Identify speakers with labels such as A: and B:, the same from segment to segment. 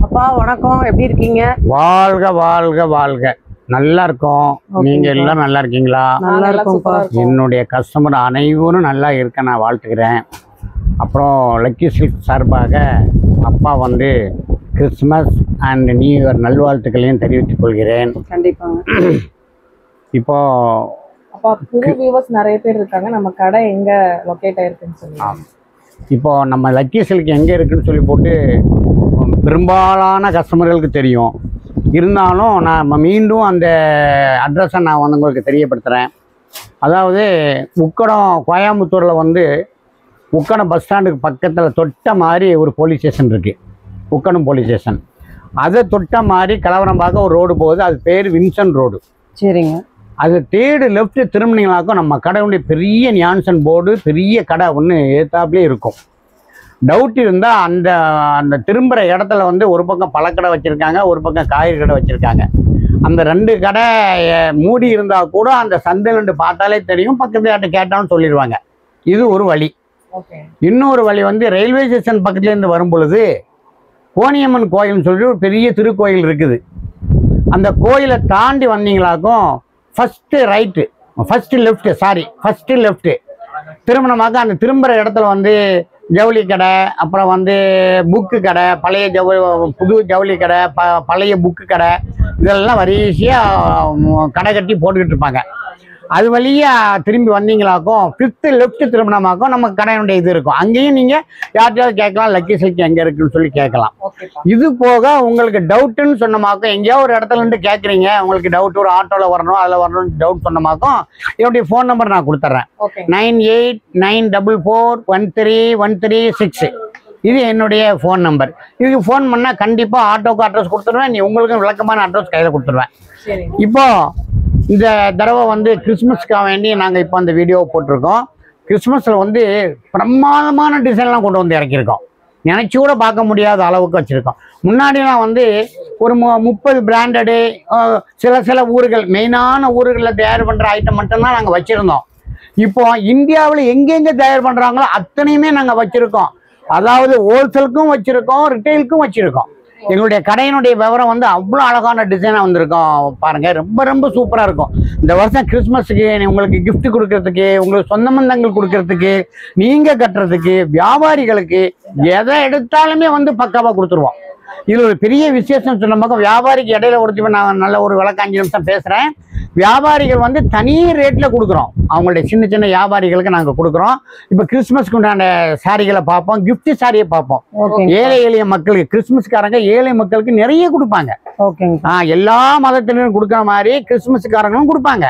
A: அப்பா வணக்கம், எப்படி இருக்கீங்க?
B: வாழ்க வாழ்க வாழ்க. நல்லா இருக்கோம். நீங்க எல்லாம் நல்லா இருக்கீங்களா?
A: நல்லா இருக்கும்ப்பா.
B: என்னுடைய கஸ்டமர் அனைவரும் நல்லா இருக்க நான் வாழ்த்துக்கிறேன். அப்புறம் லக்கி சில்க் சார்பாக அப்பா வந்து கிறிஸ்மஸ் அண்ட் நியூ இயர் நல்வாழ்த்துக்களையும் தெரிவித்துக் கொள்கிறேன்.
A: கண்டிப்பாங்க.
B: இப்போ
C: அப்பா புது வியூவர்ஸ் நிறைய பேர் இருக்காங்க. நம்ம கடை எங்க லொகேட் ஆயிருக்குன்னு சொல்லுங்க.
B: இப்போ நம்ம லக்கி சில்க் எங்கே இருக்குன்னு சொல்லி போட்டு பெரும்பாலான கஸ்டமர்களுக்கு தெரியும். இருந்தாலும் நான் மீண்டும் அந்த அட்ரஸை நான் வந்து உங்களுக்கு தெரியப்படுத்துகிறேன். அதாவது உக்கடம் கோயம்புத்தூரில் வந்து உக்கடம் பஸ் ஸ்டாண்டுக்கு பக்கத்தில் தொட்ட மாதிரி ஒரு போலீஸ் ஸ்டேஷன் இருக்குது. Ukkadam police station. அதை தொட்ட மாதிரி கலவரம்பாக்க ஒரு ரோடு போகுது. அது பேர் வின்சன் ரோடு.
A: சரிங்க.
B: அது தேர்டு லெஃப்ட் திரும்பினீங்களாக்கும் நம்ம கடையுடைய பெரிய நியான்சன் போர்டு, பெரிய கடை ஒன்று ஏத்தாப்புலேயே இருக்கும். டவுட் இருந்தால் அந்த அந்த திரும்புகிற இடத்துல வந்து ஒரு பக்கம் பழக்கடை வச்சுருக்காங்க, ஒரு பக்கம் காய்கறி கடை வச்சுருக்காங்க. அந்த ரெண்டு கடை மூடி இருந்தால் கூட அந்த சந்தையில பார்த்தாலே தெரியும். பக்கத்து யார்ட்ட கேட்டாலும் சொல்லிடுவாங்க. இது ஒரு வழி. இன்னொரு வழி வந்து ரயில்வே ஸ்டேஷன் பக்கத்துலேருந்து வரும் பொழுது கோணியம்மன் கோயில்னு சொல்லி ஒரு பெரிய திருக்கோயில் இருக்குது. அந்த கோயிலை தாண்டி வந்தீங்களாக்கும் ஃபஸ்ட்டு ரைட்டு, ஃபஸ்ட்டு லெஃப்ட்டு திருமணமாக்க அந்த திரும்புகிற இடத்துல வந்து ஜவுளி கடை, அப்புறம் வந்து புக்கு கடை, பழைய புது ஜவுளி கடை, பழைய புக்கு கடை, இதெல்லாம் வரிசையாக கடை கட்டி போட்டுக்கிட்டு இருப்பாங்க. அது வழியாக திரும்பி வந்தீங்களாக்கும் ஃபிஃப்த்து லெஃப்ட் திருமணமாக்கும் நம்ம கடையினுடைய இது இருக்கும். அங்கேயும் நீங்கள் யார்கிட்டயாவது கேட்கலாம், லக்கி சில்க் எங்கே இருக்குன்னு சொல்லி கேட்கலாம். இது போக உங்களுக்கு டவுட்டுன்னு சொன்னமாக்கும் எங்கேயோ ஒரு இடத்துல இருந்து கேட்குறீங்க, உங்களுக்கு டவுட் ஒரு ஆட்டோவில் வரணும் அதில் வரணும்னு டவுட் சொன்னமாக்கும் என்னுடைய ஃபோன் நம்பர் நான் கொடுத்துட்றேன். 9894413136. இது என்னுடைய ஃபோன் நம்பர். இதுக்கு ஃபோன் பண்ணால் கண்டிப்பாக ஆட்டோக்கு அட்ரஸ் கொடுத்துருவேன். நீ உங்களுக்கு விளக்கமான அட்ரஸ் கையில் கொடுத்துருவேன். இப்போ இந்த தடவை வந்து கிறிஸ்மஸ்க்காக வேண்டி நாங்கள் இப்போ அந்த வீடியோவை போட்டிருக்கோம். கிறிஸ்மஸில் வந்து பிரமாதமான டிசைன்லாம் கொண்டு வந்து இறக்கியிருக்கோம். நினச்சி கூட பார்க்க முடியாத அளவுக்கு வச்சுருக்கோம். முன்னாடிலாம் வந்து ஒரு 30 பிராண்டடு சில ஊர்கள், மெயினான ஊர்களில் தயார் பண்ணுற ஐட்டம் மட்டும்தான் நாங்கள் வச்சுருந்தோம். இப்போ இந்தியாவில் எங்கெங்கே தயார் பண்ணுறாங்களோ அத்தனையுமே நாங்கள் வச்சுருக்கோம். அதாவது ஹோல்சேலுக்கும் வச்சுருக்கோம், ரிட்டைலுக்கும் வச்சுருக்கோம். எங்களுடைய கடையினுடைய விவரம் வந்து அவ்வளோ அழகான டிசைனாக வந்திருக்கோம். பாருங்கள், ரொம்ப ரொம்ப சூப்பராக இருக்கும். இந்த வருஷம் கிறிஸ்மஸுக்கு உங்களுக்கு கிஃப்ட் கொடுக்கறதுக்கு, உங்களுக்கு சொந்த பந்தங்கள் கொடுக்கறதுக்கு, நீங்கள் கட்டுறதுக்கு, வியாபாரிகளுக்கு எதை எடுத்தாலுமே வந்து பக்காவாக கொடுத்துருவோம். இது ஒரு பெரிய விசேஷம் சொன்ன பக்கம் வியாபாரிக்கு இடையில ஒருத்தி நான் நல்ல ஒரு விளக்கம் 5 நிமிஷம் பேசுகிறேன். வியாபாரிகள் வந்து தனி ரேட்டில் கொடுக்குறோம். அவங்களுடைய சின்ன சின்ன வியாபாரிகளுக்கு நாங்கள் கொடுக்குறோம். இப்போ கிறிஸ்மஸ்க்கு உண்டான சாரிகளை பார்ப்போம், கிஃப்ட் சாரியை பார்ப்போம். ஏழை எளிய மக்களுக்கு, கிறிஸ்மஸ்காரங்க ஏழை மக்களுக்கு நிறைய கொடுப்பாங்க. எல்லா மதத்தினரும் கொடுக்குற மாதிரி கிறிஸ்மஸ்காரங்களும் கொடுப்பாங்க.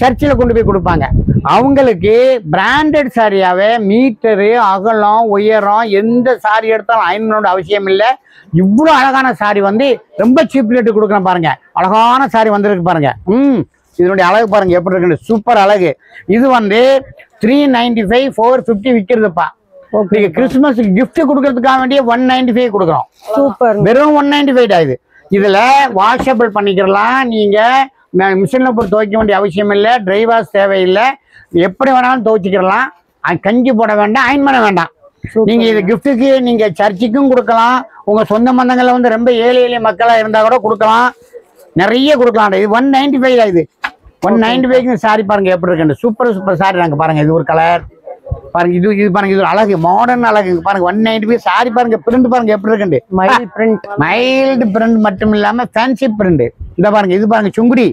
B: சர்ச்சில் கொண்டு போய் கொடுப்பாங்க. அவங்களுக்கு பிராண்டட் சாரியாவே மீட்டரு, அகலம், உயரம் எந்த சாரி எடுத்தாலும் அயன் பண்ண அவசியம் இல்லை. இவ்வளோ அழகான சாரி வந்து ரொம்ப சீப் ரேட்டு கொடுக்குறேன். பாருங்க, அழகான சாரி வந்திருக்கு பாருங்க. இதனுடைய அழகு பாருங்க எப்படி இருக்கு, சூப்பர் அழகு. இது வந்து 395 450 விற்கிறதுப்பா. நீங்க கிறிஸ்துமஸுக்கு கிஃப்ட் கொடுக்கறதுக்காக வேண்டிய 195 கொடுக்குறோம். சூப்பர், வெறும் 195 ஆகுது. இதுல வாஷபிள் பண்ணிக்கிறலாம். நீங்க மிஷின்ல போட்டு துவைக்க வேண்டிய அவசியம் இல்லை, ட்ரை வாஷ் தேவையில்லை, எப்படி வேணாலும் துவைச்சிக்கிறலாம். கஞ்சி போட வேண்டாம், அயன் பண்ண வேண்டாம். நீங்க இது கிஃப்ட்டுக்கு நீங்க சர்ச்சுக்கும் கொடுக்கலாம். உங்க சொந்த பந்தங்கள்ல வந்து ரொம்ப ஏழை எளிய மக்களா இருந்தா கூட கொடுக்கலாம், நிறைய கொடுக்கலாம். இது 195 ஆகுது. 195 சாரி பாருங்க எப்படி இருக்கு, சூப்பர் சூப்பர் சாரி. நாங்க பாருங்க, இது ஒரு கலர் பாருங்க, இது பாருங்க, இது அழகு, மாடர்ன் அழகு பாருங்க. 195 சாரி பாருங்க. பிரிண்ட் பாருங்க எப்படி இருக்கு, மைல்டு பிரிண்ட் மட்டும் இல்லாம ஃபேன்சி பிரிண்ட். இந்த பாருங்க, இது பாருங்க சுங்குடி,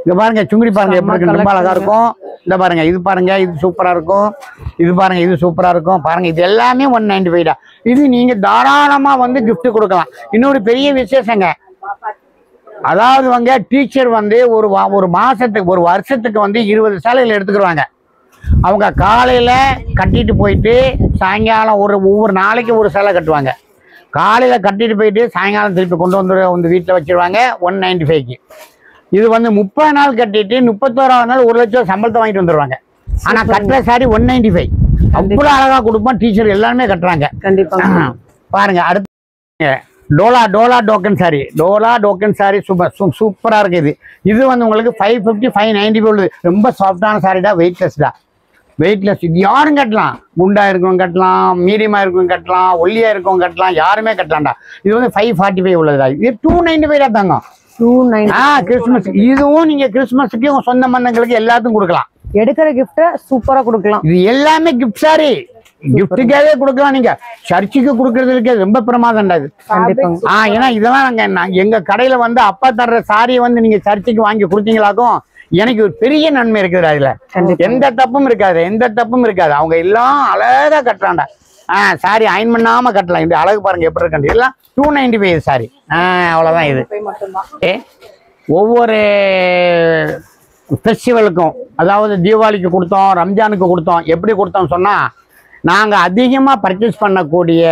B: இங்க பாருங்க சுங்குடி பாருங்க எப்படி இருக்கு, ரொம்ப அழகா இருக்கும். இந்த பாருங்க, இது பாருங்க, இது சூப்பரா இருக்கும். இது பாருங்க, இது சூப்பரா இருக்கும். பாருங்க, இது எல்லாமே 195 தான். இது நீங்க தாராளமா வந்து கிஃப்ட் கொடுக்கலாம். இன்னொரு பெரிய விசேஷங்க, அதாவது வந்து டீச்சர் வந்து ஒரு மாசத்துக்கு ஒரு வருஷத்துக்கு வந்து 20 சேலைகள் எடுத்துக்கிடுவாங்க. அவங்க காலையில கட்டிட்டு போயிட்டு சாயங்காலம் ஒவ்வொரு நாளைக்கு ஒரு சேலை கட்டுவாங்க. காலையில கட்டிட்டு போயிட்டு சாயங்காலம் திருப்பி கொண்டு வந்து வீட்டில் வச்சிருவாங்க 195க்கு. இது வந்து 30 நாள் கட்டிட்டு 31ஆவது நாள் 1 லட்சம் சம்பளத்தை வாங்கிட்டு வந்துடுவாங்க. ஆனா கட்டுற சாரி 195. அவ்வளோ அழகா கொடுப்போம். டீச்சர் எல்லாருமே கட்டுறாங்க. கண்டிப்பா பாருங்க. அடுத்து டோலா டோக்கன் சாரி சூப்பரா இருக்கு. இது வந்து உங்களுக்கு 550 590 உள்ளது. ரொம்ப சாஃப்டான சாரி தான், வெயிட்லெஸ் தான். வெயிட்லெஸ். இது யாரும் கட்டலாம். குண்டா இருக்கவங்க கட்டலாம், மீடியமா இருக்கவங்க கட்டலாம், ஒல்லியா இருக்கவங்க கட்டலாம், யாருமே கட்டலாம்டா. இது வந்து 545 உள்ளதா. இது 295 தான் தாங்க.
A: 290.
B: கிறிஸ்துமஸ். இதுவும் நீங்க கிறிஸ்துமஸுக்கு உங்க சொந்த பந்தங்களுக்கு எல்லாத்துக்கும் கொடுக்கலாம்.
A: எடுக்கிற கிஃப்ட சூப்பரா கொடுக்கலாம்.
B: இது எல்லாமே கிஃப்ட் சாரி. கிஃப்ட்டுக்காவே கொடுக்கலாம். நீங்க சர்ச்சுக்கு கொடுக்கறதுக்கு ரொம்ப பிரமாதம்டா இது. ஏன்னா இதெல்லாம் நாங்க எங்க கடையில வந்து அப்பா தர்ற சாரியை வந்து நீங்க சர்ச்சுக்கு வாங்கி கொடுத்தீங்களாக்கும் எனக்கு ஒரு பெரிய நன்மை இருக்குது. அதுல எந்த தப்பும் இருக்காது, எந்த தப்பும் இருக்காது. அவங்க எல்லாம் அழகா கட்டலாம்டா. சாரி அயன் பண்ணாம கட்டலாம். இந்த அழகு பாருங்க எப்படி இருக்கு. எல்லாம் 295 சாரி. அவ்வளவுதான் இது. ஒவ்வொரு ஃபெஸ்டிவலுக்கும், அதாவது தீபாவளிக்கு கொடுத்தோம், ரம்ஜானுக்கு கொடுத்தோம். எப்படி கொடுத்தோம்னு சொன்னா, நாங்கள் அதிகமாக பர்ச்சேஸ் பண்ணக்கூடிய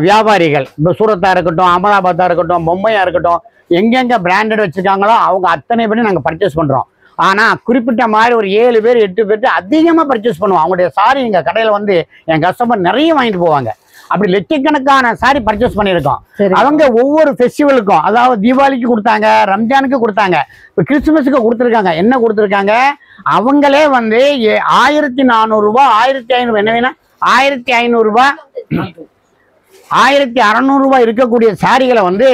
B: வியாபாரிகள், இப்போ சூரத்தாக இருக்கட்டும், அகமதாபாத்தாக இருக்கட்டும், மும்பையாக இருக்கட்டும், எங்கெங்கே பிராண்டட் வச்சுருக்காங்களோ அவங்க அத்தனை பேரும் நாங்கள் பர்ச்சேஸ் பண்ணுறோம். ஆனால் குறிப்பிட்ட மாதிரி ஒரு 7 பேர் 8 பேர்ட்டு அதிகமாக பர்ச்சேஸ் பண்ணுவோம். அவங்களுடைய சாரி எங்கள் கடையில் வந்து என் கஸ்டமர் நிறைய வாங்கிட்டு போவாங்க. அப்படி லட்சக்கணக்கான சாரி பர்ச்சேஸ் பண்ணியிருக்கோம். அவங்க ஒவ்வொரு ஃபெஸ்டிவலுக்கும், அதாவது தீபாவளிக்கு கொடுத்தாங்க, ரம்ஜானுக்கு கொடுத்தாங்க, இப்போ கிறிஸ்துமஸுக்கு கொடுத்துருக்காங்க. என்ன கொடுத்துருக்காங்க, அவங்களே வந்து 1400 ரூபா, 1500, என்ன வேணா 1500 ரூபா, 1600 ரூபாய் இருக்கக்கூடிய சாரிகளை வந்து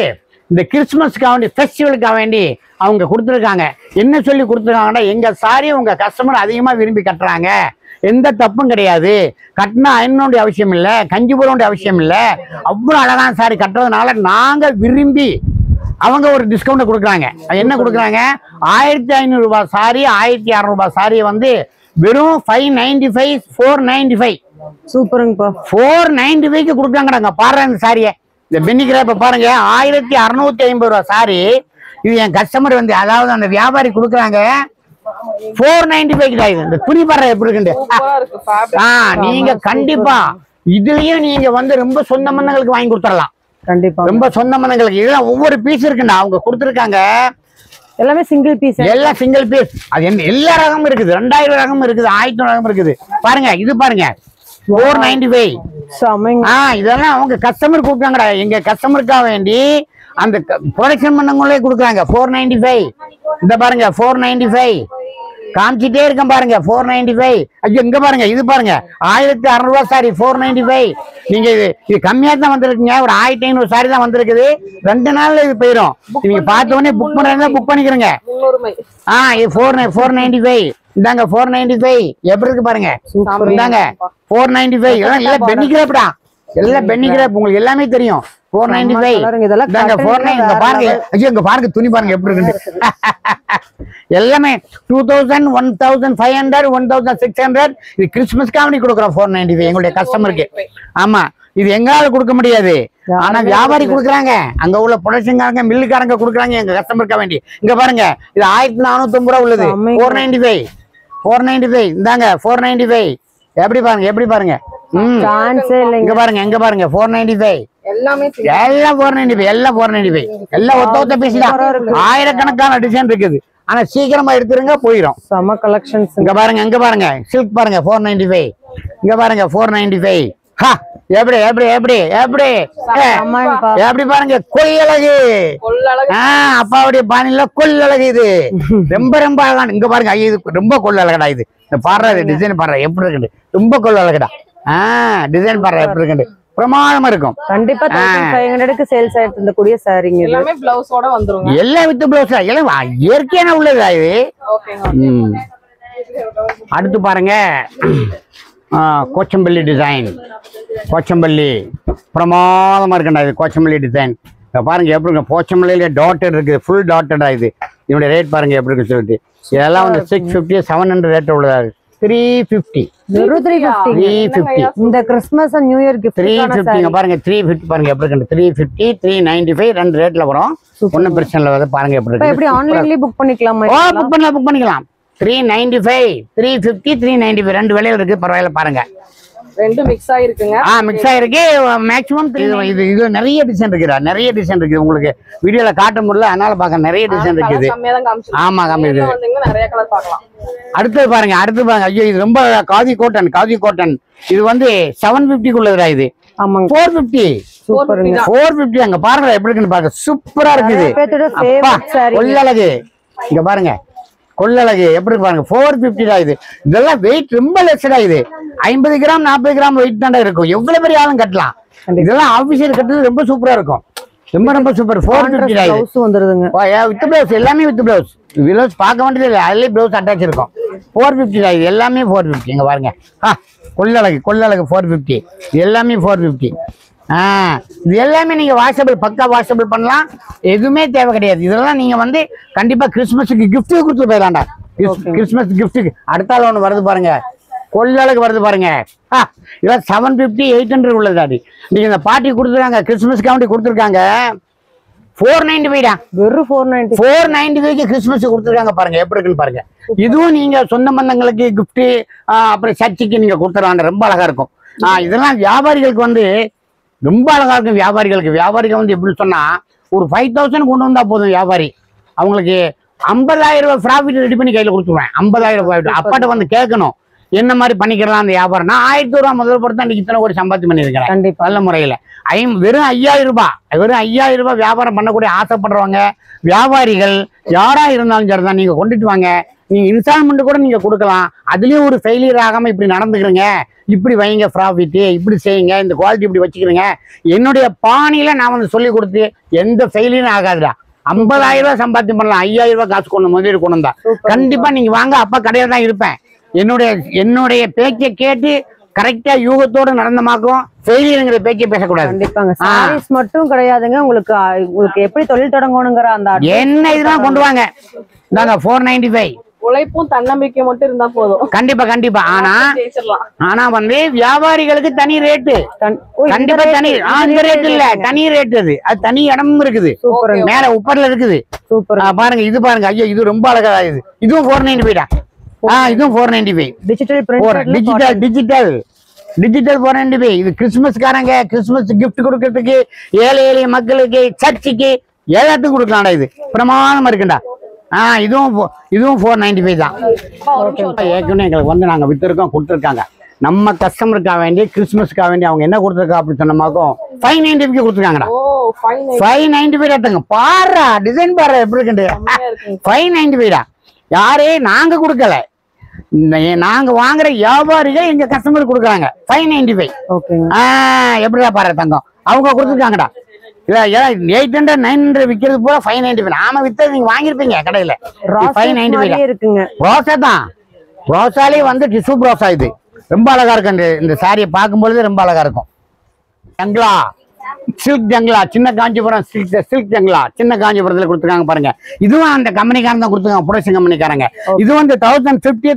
B: இந்த கிறிஸ்துமஸ்க்காக வேண்டி, ஃபெஸ்டிவலுக்காக வேண்டி அவங்க கொடுத்துருக்காங்க. என்ன சொல்லி கொடுத்துருக்காங்கன்னா, எங்கள் சாரி உங்கள் கஸ்டமர் அதிகமாக விரும்பி கட்டுறாங்க, எந்த தப்பும் கிடையாது, கட்டினா அயனுடைய அவசியம் இல்லை, கஞ்சி போட அவசியம் இல்லை, அவ்வளோ அழகான சாரி கட்டுறதுனால நாங்கள் விரும்பி அவங்க ஒரு டிஸ்கவுண்ட் கொடுக்குறாங்க. என்ன கொடுக்குறாங்க, 1500 ரூபாய் சாரி, 1600 ரூபாய் சாரியை வந்து வெறும் 595, 495.
A: சூப்பருங்கப்பா.
B: 495க்கு கொடுக்குறாங்கடாங்க. பாருங்க இந்த சாரியை, இந்த பென்னிக்கிற பாருங்க, 1650 ரூபாய் சாரி. இது என் கஸ்டமர் வந்து, அதாவது அந்த வியாபாரி கொடுக்குறாங்க 495 தான். இந்த துணி பாரு எப்படி இருக்கு. நீங்க கண்டிப்பா இதுலயும் நீங்க வந்து ரொம்ப சொந்த பந்தங்களுக்கு வாங்கி கொடுத்துடலாம்.
A: கண்டிப்பா
B: ரொம்ப சொந்த பந்தங்களுக்கு. இதெல்லாம் ஒவ்வொரு பீஸ் இருக்குண்டா, அவங்க கொடுத்துருக்காங்க.
A: எல்லாமே சிங்கிள் பீஸ்,
B: எல்லாம் சிங்கிள் பீஸ். அது என்ன எல்லா ரகமும் இருக்குது. 2000 ரகம் இருக்குது, 1000 ரகம் இருக்குது. பாருங்க இது பாருங்க 495. இதெல்லாம் அவங்க கஸ்டமர் கொடுக்குறாங்கடா. எங்க கஸ்டமருக்காக வேண்டி அந்த ப்ரொடக்ஷன் பண்ணவங்களே கொடுக்குறாங்க. 495. இந்த பாருங்க 495 காமிச்சிட்டே இருக்கேன் பாருங்க. 495. ஐயோ இங்க பாருங்க, இது பாருங்க 1600 ரூபாய் சாரி 495. நீங்க இது கம்மியா தான் வந்திருக்குங்க. ஒரு 1500 சாரி தான் வந்திருக்குது. 2 நாள்ல இது போயிடும். நீங்க பார்த்த உடனே புக் பண்றதா புக் பண்ணிக்கிறீங்க. இது 495. இந்தாங்க 495 எப்படி இருக்கு பாருங்க. இந்தாங்க 495. எல்லாம் பென்னி கிராப்டா, எல்லாம் பென்னி கிராப். உங்களுக்கு எல்லாமே தெரியும். 495. இந்தாங்க 495. பாருங்க, ஐயோ இங்க பாருங்க துணி பாருங்க எப்படி இருக்கு. எல்லாமே 2000, 1500, 1600. இது கிறிஸ்துமஸ் காவணி கொடுக்குறோம் 495 எங்களுடைய கஸ்டமருக்கு. ஆமா, இது எங்களால கொடுக்க முடியாது. ஆனா வியாபாரி கொடுக்குறாங்க, அங்க உள்ள ப்ரொடக்ஷன்காரங்க, மில்லுக்காரங்க கொடுக்குறாங்க எங்க கஸ்டமருக்கா வேண்டி. இங்க பாருங்க இது 1450 ரூபாய் உள்ளது. 495. இந்தாங்க 495. எப்படி பாருங்க, எப்படி பாருங்க. இங்க பாருங்க, எங்க பாருங்க 495. எல்லாம் 495. எல்லாம் 495. எல்லாம் ஒத்த பீஸ்தான். ஆயிரக்கணக்கான டிசைன் இருக்குது. ஆனா சீக்கிரமா எடுத்துருங்க, போயிடும்.
A: சம கலெக்ஷன்ஸ்.
B: இங்க பாருங்க, எங்க பாருங்க சில்க் பாருங்க 495. இங்க பாருங்க 495. எப்படி எப்படி எப்படி எப்படி எப்படி பாருங்க, கொள்ளழகு. அப்பாவுடைய பாணியில கொள்ளழகு. இது ரொம்ப ரொம்ப அழகான. இங்க பாருங்க, ஐயா இது ரொம்ப கொள்ளழகடா. இது பாடுற டிசைன் பாடுற எப்படி இருக்குது, ரொம்ப கொள்ளழகடா. டிசைன் பாடுற எப்படி இருக்குது, பிரமாதமா இருக்கும்.
A: கண்டிப்பா 1500க்கு சேல்ஸ் ஆயிட்டு இருந்தக்கூடிய சாரிங்க.
C: எல்லாமே பிளவுஸோட வந்துரும்.
B: எல்லாம் வித் பிளவுஸ். எல்லாம் இயற்கையான உள்ளதா இது. அடுத்து பாருங்க கோச்சம்பள்ளி டிசைன். கோச்சம்பள்ளி பிரமாதமா இருக்குண்டா. இது கோச்சம்பள்ளி டிசைன் பாருங்க எப்படி இருக்கு. கோச்சம்பள்ளியில டாட்டட் இருக்குது, ஃபுல் டாட்டடா. இது இதனுடைய ரேட் பாருங்க எப்படி இருக்கு சொல்லிட்டு. இதெல்லாம் வந்து 650, 700 ரேட் உள்ளதா. 350.
A: இந்த கிறிஸ்துமஸ் நியூ இயர் கிஃப்ட்
B: 350 பாருங்க. 350 பாருங்க எப்படி இருக்கு. 350, 395 ரெண்டு ரேட்ல வரும். ஒன்னும் பிரச்சனை இல்லை. பாருங்க எப்படி இருக்கு.
A: எப்படி ஆன்லைன்லயே புக் பண்ணிக்கலாமா?
B: புக் பண்ணிக்கலாம். 395, 350, 395 ரெண்டு விலையில இருக்கு. பரவாயில்ல பாருங்க.
C: ரெண்டு மிக்ஸ் ஆயிருக்குங்க.
B: மிக்ஸ் ஆயிருக்கு. மேக்ஸிமம் இது நிறைய டிசைன் இருக்குடா, நிறைய டிசைன் இருக்குது. உங்களுக்கு வீடியோல காட்ட முடியல, அதனால பாக்க நிறைய டிசைன் இருக்குது. ஆமா காமிக்குது.
C: நிறைய கலர் பார்க்கலாம்.
B: அடுத்து பாருங்க, அடுத்து பாருங்க. ஐயோ இது ரொம்ப காதி கோட்டன். காதி கோட்டன் இது வந்து 750 உள்ளதுடா. இது 450. 450. அங்க பாருங்க எப்படி இருக்குன்னு பாருங்க. சூப்பரா இருக்குது. கொள்ளழகு. இங்க பாருங்க கொள்ளழகு எப்படி பாருங்க 450 தான் இது. இதெல்லாம் வெயிட் ரொம்ப லெஸ்டா இது. 50 கிராம் 40 கிராம் வெயிட் தாண்டா இருக்கும். எவ்வளவு பெரிய ஆளும் கட்டலாம். இதெல்லாம் ஆபீசர் கட்டுறது ரொம்ப சூப்பரா இருக்கும். ரொம்ப சூப்பர். 450 தான் இது.
A: பிளவுஸ் வந்துருதுங்க.
B: வித் பிளவுஸ் எல்லாமே வித் பிளவுஸ். பிளவுஸ் பார்க்க வேண்டியது இல்லை, அதுலயே பிளவுஸ் அட்டாச் இருக்கும். 450 தான் இது. எல்லாமே 450. இங்க பாருங்க கொள்ளழகு 450. இது எல்லாமே 450. இது எல்லாமே நீங்க வாஷபிள், பக்கா வாஷபிள் பண்ணலாம். எதுவுமே தேவை கிடையாது. இதெல்லாம் நீங்க வந்து கண்டிப்பா கிறிஸ்துமஸுக்கு கிஃப்ட் கொடுத்து போயிடலாம்டா. கிறிஸ்துமஸ் கிஃப்ட்டுக்கு அடுத்தால ஒண்ணு வருது பாருங்க, கொள்ளழகு வருது பாருங்க. இதெல்லாம் 750 800 உள்ளதாடி. நீங்க இந்த பார்ட்டி கொடுத்துருக்காங்க, கிறிஸ்துமஸ்க்காண்டி கொடுத்துருக்காங்க. 495
A: வெறும் 490.
B: 495 கிறிஸ்துமஸ் கொடுத்துருக்காங்க பாருங்க, எப்படி இருக்குன்னு பாருங்க. இதுவும் நீங்க சொந்த பந்தங்களுக்கு கிஃப்ட், அப்புறம் சர்ச்சுக்கு நீங்க கொடுத்துருவாங்க. ரொம்ப அழகா இருக்கும். இதெல்லாம் வியாபாரிகளுக்கு வந்து ரொம்ப அழகா இருக்கும். வியாபாரிகள் வந்து எப்படி சொன்னா ஒரு 5000 கொண்டு வந்தா போதும். வியாபாரி அவங்களுக்கு 50,000 ரூபாய் ப்ராஃபிட் ரெடி பண்ணி கையில கொடுத்துருவேன். 50,000 ரூபாய் அப்பாட்ட வந்து கேட்கணும் என்ன மாதிரி பண்ணிக்கலாம் அந்த வியாபாரம். நான் 1000 ரூபாய் முதல் பொறுத்து அன்னைக்கு இத்தனை கோடி சம்பாத்தி பண்ணியிருக்கிறேன்.
A: கண்டிப்பா
B: நல்ல முறையில வெறும் 5000 ரூபாய், வெறும் 5000 ரூபாய் வியாபாரம் பண்ணக்கூடிய ஆசைப்படுறவங்க வியாபாரிகள் யாரா இருந்தாலும் சரிதான், நீங்க கொண்டுட்டு வாங்க. நீங்க இன்ஸ்டால்மெண்ட் கூட நீங்க கொடுக்கலாம். அதுலயும் ஒரு ஃபெயிலியர் ஆகாம இப்படி நடந்துக்கிறீங்க, இப்படி வைங்க ப்ராஃபிட், இப்படி செய்யுங்க, இந்த குவாலிட்டி இப்படி வச்சுக்கிறீங்க. என்னுடைய பாணியில நான் வந்து சொல்லி கொடுத்து எந்த ஃபெயிலியரும் ஆகாதுடா. 50,000 ரூபாய் சம்பாத்தியம் பண்ணலாம். 5000 ரூபாய் காசு கொண்டு முதலீடு கொண்டு வந்தா கண்டிப்பா நீங்க வாங்க. அப்பா கடையில தான் இருப்பேன். என்னுடைய பேச்சை கேட்டு கரெக்டா யூகத்தோட நடந்தமாக்கும். ஃபெயிலியர்ங்கிற பேச்சை பேசக்கூடாது.
A: கண்டிப்பாங்க. சாரீஸ் மட்டும் கிடையாதுங்க, உங்களுக்கு எப்படி தொழில் தொடங்கணுங்கிற அந்த
B: என்ன இதெல்லாம் கொண்டு வாங்க. நாங்க 495.
C: உழைப்பும் தன்னம்பிக்கை மட்டும் இருந்தா போதும்.
B: கண்டிப்பா. ஆனா வந்து வியாபாரிகளுக்கு தனி ரேட்டு. கண்டிப்பா தனி. அந்த ரேட் இல்ல, தனி ரேட். அது தனி இடமும் இருக்குது. மேல உப்பர்ல இருக்குது. பாருங்க இது பாருங்க. ஐயோ இது ரொம்ப அழகா. இதுவும் 495 தான். இதுவும் 495. டிஜிட்டல் 495. இது கிறிஸ்துமஸ்காரங்க கிறிஸ்துமஸ் கிஃப்ட் கொடுக்கறதுக்கு, ஏழை மக்களுக்கு, சர்ச்சுக்கு, எல்லாத்துக்கும் கொடுக்கலாம்டா. இது பிரமாதமா இருக்குண்டா. இதுவும் 495 தான். ஏற்கனவே எங்களுக்கு வந்து நாங்க வித்திருக்கோம், கொடுத்துருக்காங்க. நம்ம கஸ்டமருக்காக வேண்டி கிறிஸ்துமஸ்க்காக வேண்டி அவங்க என்ன கொடுத்துருக்கா அப்படி சொன்னமாக்கும் 595 கொடுத்துருக்காங்கடா. 595 எடுத்துங்க. பாரு டிசைன் பாரு எப்படி இருக்கு. 595 யாரே நாங்க கொடுக்கல, நாங்க வாங்குற வியாபாரிகள் எங்க கஸ்டமருக்கு கொடுக்குறாங்க. 595. எப்படிடா பாரு தங்கம், அவங்க கொடுத்துருக்காங்கடா. இல்ல 800 900 விக்கிறது போல 595. நாம வித்தது நீங்க வாங்கிருப்பீங்க கடையில. 595 இருக்குங்க. ரோசா தான். ரோசாலே வந்து டிஷ்யூ ரோசா. இது ரொம்ப அழகா இருக்கு. இந்த சாரியை பார்க்கும்பொழுது ரொம்ப அழகா இருக்கும். ஜங்லா சில்க் ஜங்லா, சின்ன காஞ்சிபுரம் சில்க் ஜங்லா, சின்ன காஞ்சிபுரத்துல கொடுத்துருக்காங்க பாருங்க. இதுவும் அந்த கம்பெனிக்காரன் தான் கொடுத்துருக்காங்க, ப்ரொடக்ஷன் கம்பெனிக்காரங்க. இது வந்து 1050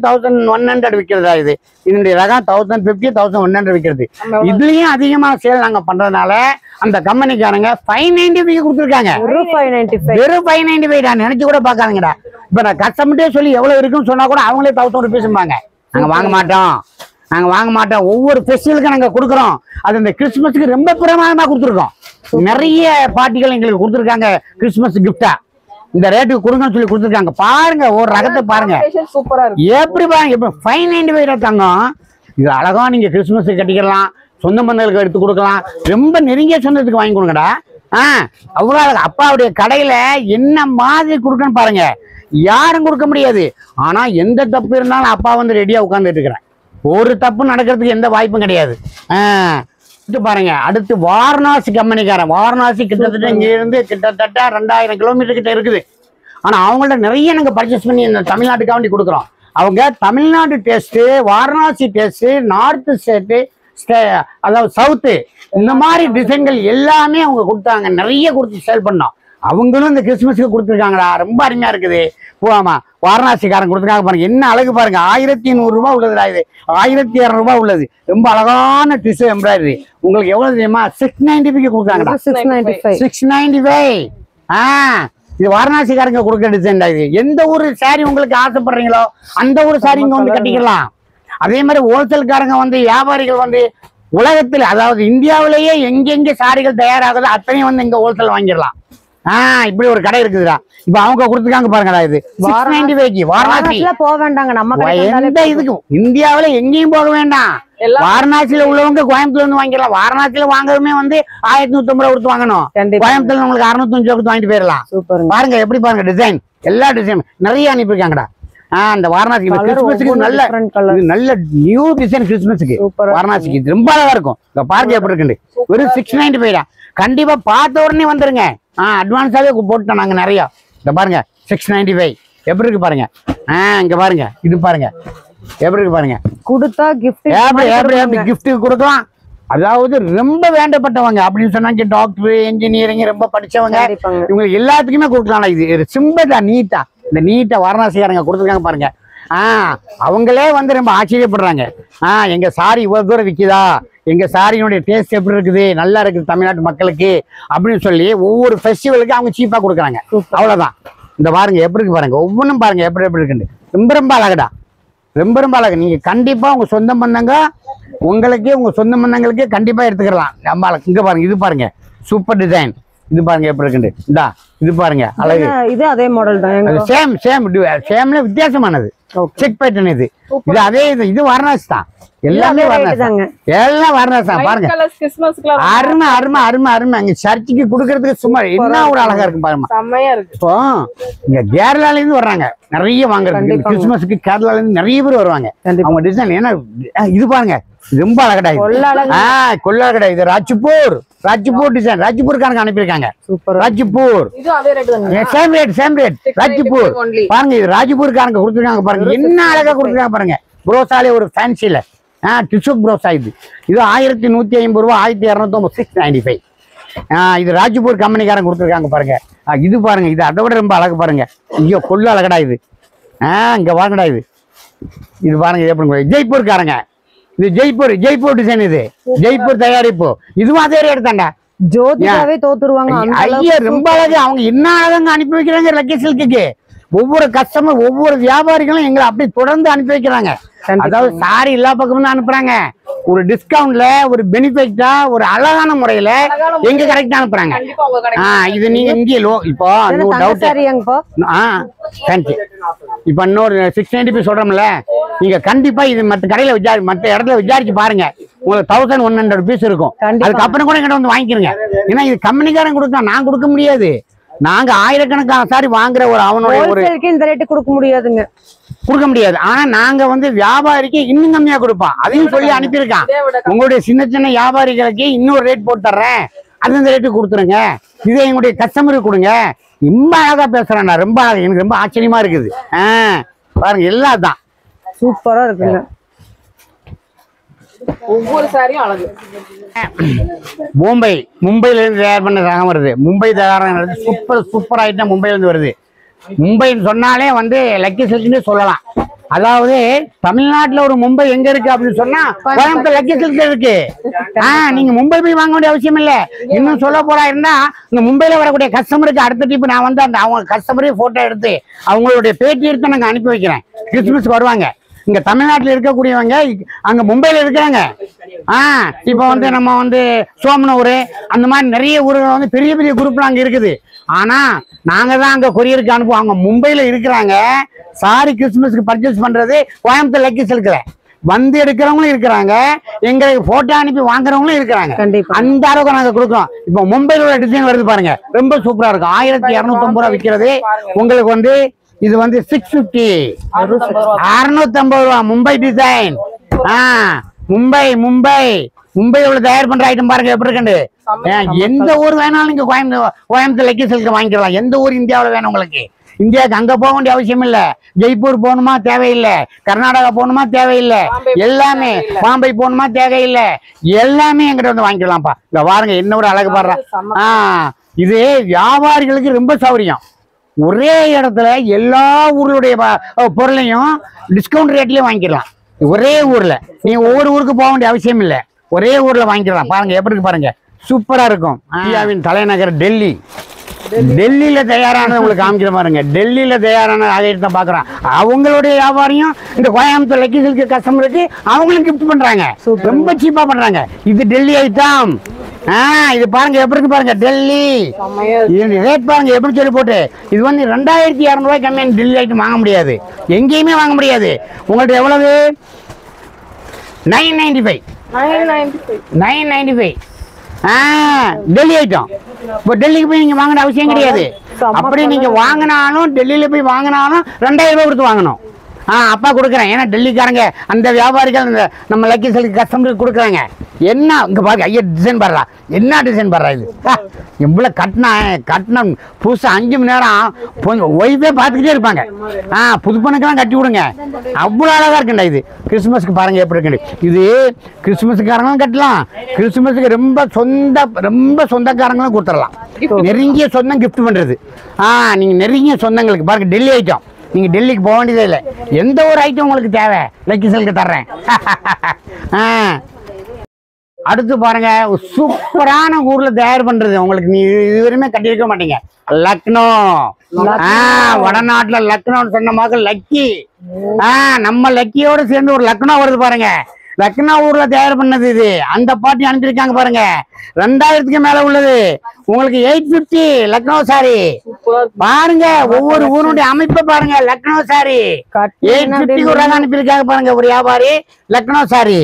B: 1100 விற்கிறதா. இது இதனுடைய ரகம் 1050 1100 விற்கிறது. இதுலயும் அதிகமா சேல் நாங்க பண்றதுனால அந்த கம்பெனிக்காரங்க 595 கொடுத்துருக்காங்க. வெறும் 595 தான். நினைச்சு கூட பாக்காதீங்கடா. இப்ப நான் கஸ்டமர்ட்டே சொல்லி எவ்வளவு இருக்குன்னு சொன்னா கூட அவங்களே 1000 ரூபீஸ் நாங்க வாங்க மாட்டோம். ஒவ்வொரு ஃபெஸ்டிவலுக்கு நாங்க கொடுக்குறோம். அது இந்த கிறிஸ்துமஸ்க்கு ரொம்ப பிரமாதமா கொடுத்துருக்கோம். நிறைய பார்ட்டிகள் எங்களுக்கு கொடுத்துருக்காங்க கிறிஸ்துமஸ் கிஃப்டா. இந்த ரேட்டுக்கு கொடுங்கன்னு சொல்லி கொடுத்துருக்காங்க. பாருங்க ஒரு ரகத்தை பாருங்க எப்படி பாருங்க. இப்ப 595 தங்கம். இது அழகா நீங்க கிறிஸ்துமஸுக்கு கட்டிக்கலாம், சொந்த பந்தங்களுக்கு எடுத்து கொடுக்கலாம். ரொம்ப நெருங்கிய சொந்தத்துக்கு வாங்கி கொடுங்கடா. அவ்வளவு அழகா. அப்பாவுடைய கடையில என்ன மாதிரி கொடுக்கன்னு பாருங்க. யாரும் கொடுக்க முடியாது. ஆனா எந்த தப்பு இருந்தாலும் அப்பா வந்து ரெடியா உட்கார்ந்துட்டு இருக்கிறேன். ஒரு தப்பு நடக்கிறதுக்கு எந்த வாய்ப்பும் கிடையாது. பாருங்க அடுத்து வாரணாசி கம்பெனிக்காரன். வாரணாசி கிட்டத்தட்ட இங்க இருந்து கிட்டத்தட்ட 2000 கிலோமீட்டர் கிட்ட இருக்குது. ஆனா அவங்கள்ட்ட நிறைய நாங்க பர்ச்சேஸ் பண்ணி இந்த தமிழ்நாட்டுக்காக வேண்டி கொடுக்குறோம். அவங்க Tamil Nadu taste, Varanasi taste, north state, அதாவது சவுத்து, இந்த மாதிரி டிசைன்கள் எல்லாமே அவங்க கொடுத்தாங்க. நிறைய கொடுத்து சேல் பண்ணோம். அவங்களும் இந்த கிறிஸ்துமஸ்க்கு கொடுத்துருக்காங்கடா. ரொம்ப அருமையா இருக்குது. போவாமா வாரணாசிக்காரன் கொடுத்துருக்காங்க பாருங்க. என்ன அழகு பாருங்க. 1100 ரூபாய் உள்ளதுடா. இது 1200 ரூபாய் உள்ளது. ரொம்ப அழகான டிஷ்யூ எம்ப்ராய்டரி. உங்களுக்கு எவ்வளவு தெரியுமா? 695 கொடுக்குறாங்கடா. 695. இது வாரணாசிக்காரங்க கொடுக்குற டிசைன் தான். இது எந்த ஒரு சாரி உங்களுக்கு ஆசைப்படுறீங்களோ அந்த ஒரு சாரி இங்க வந்து கட்டிக்கலாம். அதே மாதிரி ஹோல்சேல்காரங்க வந்து வியாபாரிகள் வந்து உலகத்துல, அதாவது இந்தியாவிலேயே எங்கெங்க சாரிகள் தயாராகுதோ அத்தனையும் வந்து இங்க ஹோல்சேல் வாங்கிடலாம். இப்படி ஒரு கடை இருக்குதுடா. இப்ப அவங்க கொடுத்துருக்காங்க பாருங்கடா. இது 695 வாரணாசில போக வேண்டாங்க. நம்ம எந்த இதுக்கும் இந்தியாவில எங்கேயும் போக வேண்டாம். வாரணாசியில உள்ளவங்க கோயம்புத்தூர்ல இருந்து வாங்கிடலாம். வாரணாசியில வாங்குறதுமே வந்து 1150 ரூபாய் கொடுத்து வாங்கணும். கோயம்புத்தூர்ல உங்களுக்கு 605 ரூபாய் வாங்கிட்டு போயிடலாம். பாருங்க எப்படி பாருங்க டிசைன். எல்லா டிசைன் நிறைய அனுப்பியிருக்காங்கடா. அந்த வாரணாசி கிறிஸ்மஸுக்கு நல்ல நல்ல நியூ டிசைன் கிறிஸ்மஸுக்கு வாரணாசிக்கு இது ரொம்ப அழகா இருக்கும். இந்த பாருங்க எப்படி இருக்குண்டு. வெறும் 695 தான். கண்டிப்பா பார்த்த உடனே வந்துருங்க. அட்வான்ஸாவே போட்டோம் நாங்க நிறைய. இந்த பாருங்க 695 எப்படி இருக்கு பாருங்க. இங்க பாருங்க இது பாருங்க எப்படி இருக்கு பாருங்க.
A: கொடுத்தா கிஃப்ட்
B: கிஃப்ட் கொடுக்கலாம். அதாவது ரொம்ப வேண்டப்பட்டவங்க அப்படின்னு சொன்னாங்க, டாக்டர் இன்ஜினியரிங் ரொம்ப படிச்சவங்க, இவங்களுக்கு எல்லாத்துக்குமே கொடுக்கலாம். இது சிம்பிள் தான், நீட்டா இந்த நீட்டா வாரணாசிக்காரங்க கொடுத்துருக்காங்க பாருங்க. அவங்களே வந்து ரொம்ப ஆச்சரியப்படுறாங்க. எங்க சாரி இவ்வளவு தூரம் விற்குதா, எங்க சாரியினுடைய டேஸ்ட் எப்படி இருக்குது, நல்லா இருக்குது தமிழ்நாட்டு மக்களுக்கு அப்படின்னு சொல்லி ஒவ்வொரு ஃபெஸ்டிவலுக்கு அவங்க சீப்பா கொடுக்குறாங்க. அவ்வளவுதான். இந்த பாருங்க எப்படி இருக்கு பாருங்க. ஒவ்வொன்றும் பாருங்க எப்படி எப்படி இருக்குன்னு. ரொம்ப ரொம்ப அழகுடா, ரொம்ப ரொம்ப அழகு. நீங்க கண்டிப்பா உங்க சொந்த பந்தங்க உங்களுக்கு உங்க சொந்த பந்தங்களுக்கு கண்டிப்பா எடுத்துக்கலாம். நம்ம இங்க பாருங்க இது பாருங்க சூப்பர் டிசைன். இது பாருங்க எப்படி இருக்குண்டு. இந்தா இது பாருங்க அழகு.
A: இது அதே மாடல் தான்.
B: சேம்ல வித்தியாசமானது செக் பேட்டர்ன். இது அதே இது வாரணாசி தான். எல்லாமே வாரணாசி, எல்லாம் வாரணாசி தான். பாருங்க அருமை அருமை அருமை அருமை. அங்க சர்ச்சுக்கு குடுக்கறதுக்கு சும்மா என்ன ஒரு அழகா இருக்கும் பாருங்க. இப்போ இங்க கேரளால இருந்து வர்றாங்க நிறைய வாங்குறது. கிறிஸ்துமஸ்க்கு கேரளால இருந்து நிறைய பேர் வருவாங்க. அவங்க டிசைன் ஏன்னா இது பாருங்க ரொம்ப அழகடா. கொள்ளடா. இது ராஜ்பூர் டிசைன். ராஜ்பூர்காரங்க அனுப்பியிருக்காங்க. Rajpur same rate Rajpur. பாருங்க இது ராஜ்பூர்காரங்க கொடுத்துருக்காங்க பாருங்க. என்ன அழகா கொடுத்துருக்காங்க பாருங்க. புரோசாலே ஒரு ஃபேன்சில டிஷ்யூ புரோசா. இது 1150 ரூபா, 1209, 695. இது ராஜ்பூர் கம்பெனிக்காரங்க கொடுத்துருக்காங்க பாருங்க. இது பாருங்க இது அதை விட ரொம்ப அழகு பாருங்க. ஐயோ கொள்ள அழகடா இது. இங்க வாங்கடா இது. இது பாருங்க இது எப்படி ஜெய்ப்பூர்காரங்க. இது ஜெய்ப்பூர் டிசைன். இது ஜெய்ப்பூர் தயாரிப்பு. இதுவும் அதே ரேட் தாண்டா.
A: ஜோதியாவே தோத்துருவாங்க.
B: ஐயா ரொம்ப அழகு. அவங்க என்ன அழகாங்க அனுப்பி வைக்கிறாங்க லக்கி சில்க்குக்கு. ஒவ்வொரு கஸ்டமர் ஒவ்வொரு வியாபாரிகளும் எங்களை அப்படி தொடர்ந்து அனுப்பி வைக்கிறாங்க. அதாவது சாரி எல்லா பக்கமும் தான் அனுப்புறாங்க. ஒரு டிஸ்கவுண்ட்ல ஒரு பெனிஃபிட்டா ஒரு அழகான முறையில எங்க கரெக்டா அனுப்புறாங்க. இது நீங்க இங்கே இப்போ இன்னொரு டவுட். இப்ப இன்னொரு 695 சொல்றோம்ல, நீங்க கண்டிப்பா இது மற்ற கடையில மற்ற இடத்துல விசாரிச்சு பாருங்க. உங்களுக்கு 1100 பீஸ் இருக்கும். அதுக்கப்புறம் கூட எங்கிட்ட வந்து வாங்கிக்கிறங்க. ஏன்னா இது கம்பெனிக்காரன் கொடுத்தா நான் கொடுக்க முடியாது. நாங்க ஆயிரக்கணக்கான சாரி வாங்குற ஒரு அவனுடைய ஒரு
A: இந்த ரேட்டு கொடுக்க முடியாதுங்க,
B: கொடுக்க முடியாது. ஆனா நாங்க வந்து வியாபாரிக்கு இன்னும் கம்மியா கொடுப்போம். அதையும் சொல்லி அனுப்பியிருக்கான். உங்களுடைய சின்ன சின்ன வியாபாரிகளுக்கு இன்னொரு ரேட் போட்டுறேன், அது இந்த ரேட்டு கொடுத்துருங்க, இதை எங்களுடைய கஸ்டமருக்கு கொடுங்க. ரொம்ப அழகா பேசுறேன். ரொம்ப அழகா, எனக்கு ரொம்ப ஆச்சரியமா இருக்குது. பாருங்க எல்லாம் தான்
A: சூப்பரா இருக்குங்க.
C: ஒவ்வொரு சாரியும் அழகு.
B: மும்பைல இருந்து தயார் பண்ண ரகம் வருது. மும்பை தயாரானது சூப்பர் ஐட்டம் மும்பைல இருந்து வருது. மும்பைன்னு சொன்னாலே வந்து லக்கி சில்க்னு சொல்லலாம். அதாவது தமிழ்நாட்டுல ஒரு மும்பை எங்க இருக்கு அப்படின்னு சொன்னா கோயம்புத்தூர் லக்கி சில்க் இருக்கு. நீங்க மும்பை போய் வாங்க வேண்டிய அவசியம் இல்ல. இன்னும் சொல்ல போறா இருந்தா இந்த மும்பைல வரக்கூடிய கஸ்டமருக்கு அடுத்த டிப் நான் வந்து அந்த அவங்க கஸ்டமரையும் போட்டோ எடுத்து அவங்களுடைய பேட்டி எடுத்து நாங்க அனுப்பி வைக்கிறேன். கிறிஸ்துமஸ்க்கு வருவாங்க. இங்க தமிழ்நாட்டுல இருக்கக்கூடியவங்க அங்க மும்பைல இருக்கிறாங்க. இப்ப வந்து நம்ம வந்து சோமனூர் அந்த மாதிரி நிறைய ஊர்கள் வந்து பெரிய பெரிய குரூப்லாம் அங்க இருக்குது. ஆனா நாங்க தான் அங்க கொரியருக்கு அனுப்புவோம். அவங்க மும்பைல இருக்கிறாங்க. சாரி கிறிஸ்துமஸ்க்கு பர்ச்சேஸ் பண்றது கோயம்புத்தூர் லக்கி சில்க்ல வந்து எடுக்கிறவங்களும் இருக்கிறாங்க, எங்களுக்கு போட்டோ அனுப்பி வாங்குறவங்களும் இருக்கிறாங்க. அந்த அளவுக்கு நாங்க கொடுக்குறோம். இப்ப மும்பைல உள்ள டிசைன் வருது பாருங்க, ரொம்ப சூப்பரா இருக்கும். 1250 ரூபா விற்கிறது. உங்களுக்கு வந்து இது வந்து 650, 650 ரூபா மும்பை டிசைன். மும்பையோட தயார் பண்ற ஐட்டம் பாருங்க எப்படி இருக்கு. எந்த ஊர் வேணாலும் நீங்க கோயம்புத்தூர் லக்கி சில்க் வாங்கிக்கலாம். எந்த ஊர் இந்தியாவில் வேணும் உங்களுக்கு. இந்தியாவுக்கு அங்க போக வேண்டிய அவசியம் இல்ல. ஜெய்ப்பூர் போகணுமா தேவையில்லை, கர்நாடகா போகணுமா தேவையில்லை, எல்லாமே பாம்பே போகணுமா தேவையில்லை, எல்லாமே எங்கிட்ட வந்து வாங்கிக்கலாம்ப்பா. இங்க பாருங்க என்ன ஒரு அழகு பாடுறேன். இது வியாபாரிகளுக்கு ரொம்ப சௌரியம். ஒரே இடத்துல எல்லா ஊர்களுடைய பொருளையும் டிஸ்கவுண்ட் ரேட்லயும் வாங்கிக்கலாம். ஒரே ஊர்ல நீங்க ஒவ்வொரு ஊருக்கு போக வேண்டிய அவசியம் இல்லை, ஒரே ஊர்ல வாங்கிக்கலாம். பாருங்க எப்படி இருக்கு பாருங்க, சூப்பரா இருக்கும். இந்தியாவின் தலைநகர் டெல்லி. டெல்லியில தயாரானது உங்களுக்கு காமிக்கிற பாருங்க. டெல்லியில தயாரான ஆகிட்டு பாக்குறேன். அவங்களுடைய வியாபாரியும் இந்த கோயம்புத்தூர் லக்கி சில்க் கஸ்டமருக்கு அவங்களும் கிஃப்ட் பண்றாங்க. ரொம்ப சீப்பா பண்றாங்க. இது டெல்லி ஐட்டம். இது பாருங்க எப்படி இருக்கு பாருங்க. டெல்லி ரேட் பாருங்க எப்படி சொல்லி போட்டு. இது வந்து 2200 ரூபாய் கம்மியான டெல்லி ஐட்டம் வாங்க முடியாது, எங்கேயுமே வாங்க முடியாது. உங்கள்ட்ட எவ்வளவு? 995. 995 டெல்லி ஐட்டம். இப்போ டெல்லிக்கு போய் நீங்க வாங்கின அவசியம் கிடையாது. அப்படி நீங்க வாங்கினாலும் டெல்லியில போய் வாங்கினாலும் 2000 ரூபாய் கொடுத்து வாங்கணும். அப்பா கொடுக்குறேன். ஏன்னா டெல்லிக்காரங்க அந்த வியாபாரிகள் இந்த நம்ம லக்கி சில்க் கஸ்டமருக்கு கொடுக்குறாங்க. என்ன இங்கே பாருங்க, ஐயா டிசைன் பாடுறா, என்ன டிசைன் பாடுறா இது. இவ்வளோ கட்டின புதுசாக 5 மணி நேரம் கொஞ்சம் ஒய்ஃபே பார்த்துக்கிட்டே இருப்பாங்க. புது பொண்ணுக்கெல்லாம் கட்டி விடுங்க, அவ்வளோ அழகாக இருக்குண்டா இது. கிறிஸ்துமஸ்க்கு பாருங்க எப்படி இருக்குண்டு. இது கிறிஸ்துமஸ்காரங்களும் கட்டலாம், கிறிஸ்துமஸுக்கு ரொம்ப சொந்தக்காரங்களும் கொடுத்துடலாம். நெருங்கிய சொந்தம் கிஃப்ட் பண்ணுறது. நீங்கள் நெருங்கிய சொந்தங்களுக்கு பாருங்க, டெல்லி ஐட்டம். நீங்கள் டெல்லிக்கு போக வேண்டியதே இல்லை, எந்த ஒரு ஐட்டம் உங்களுக்கு தேவை லக்கி சில்க் தர்றேன். அடுத்து பாருங்க, சூப்பரான ஊர்ல தயார் பண்றது. உங்களுக்கு நீ இதுவரையுமே கட்டியிருக்க மாட்டீங்க. லக்னோ, வடநாட்டுல லக்னோன்னு சொன்ன மாதிரி லக்கி. நம்ம லக்கியோட சேர்ந்து ஒரு லக்னோ வருது பாருங்க. லக்னோ ஊர்ல தயார் பண்ணது இது. அந்த பாட்டி அனுப்பியிருக்காங்க பாருங்க, 2000க்கு மேல உள்ளது. உங்களுக்கு 850 லக்னோ சாரி பாருங்க. ஒவ்வொரு ஊருடைய அமைப்பை பாருங்க. லக்னோ சாரி 850 ஒரு அனுப்பியிருக்காங்க பாருங்க ஒரு வியாபாரி. லக்னோ சாரி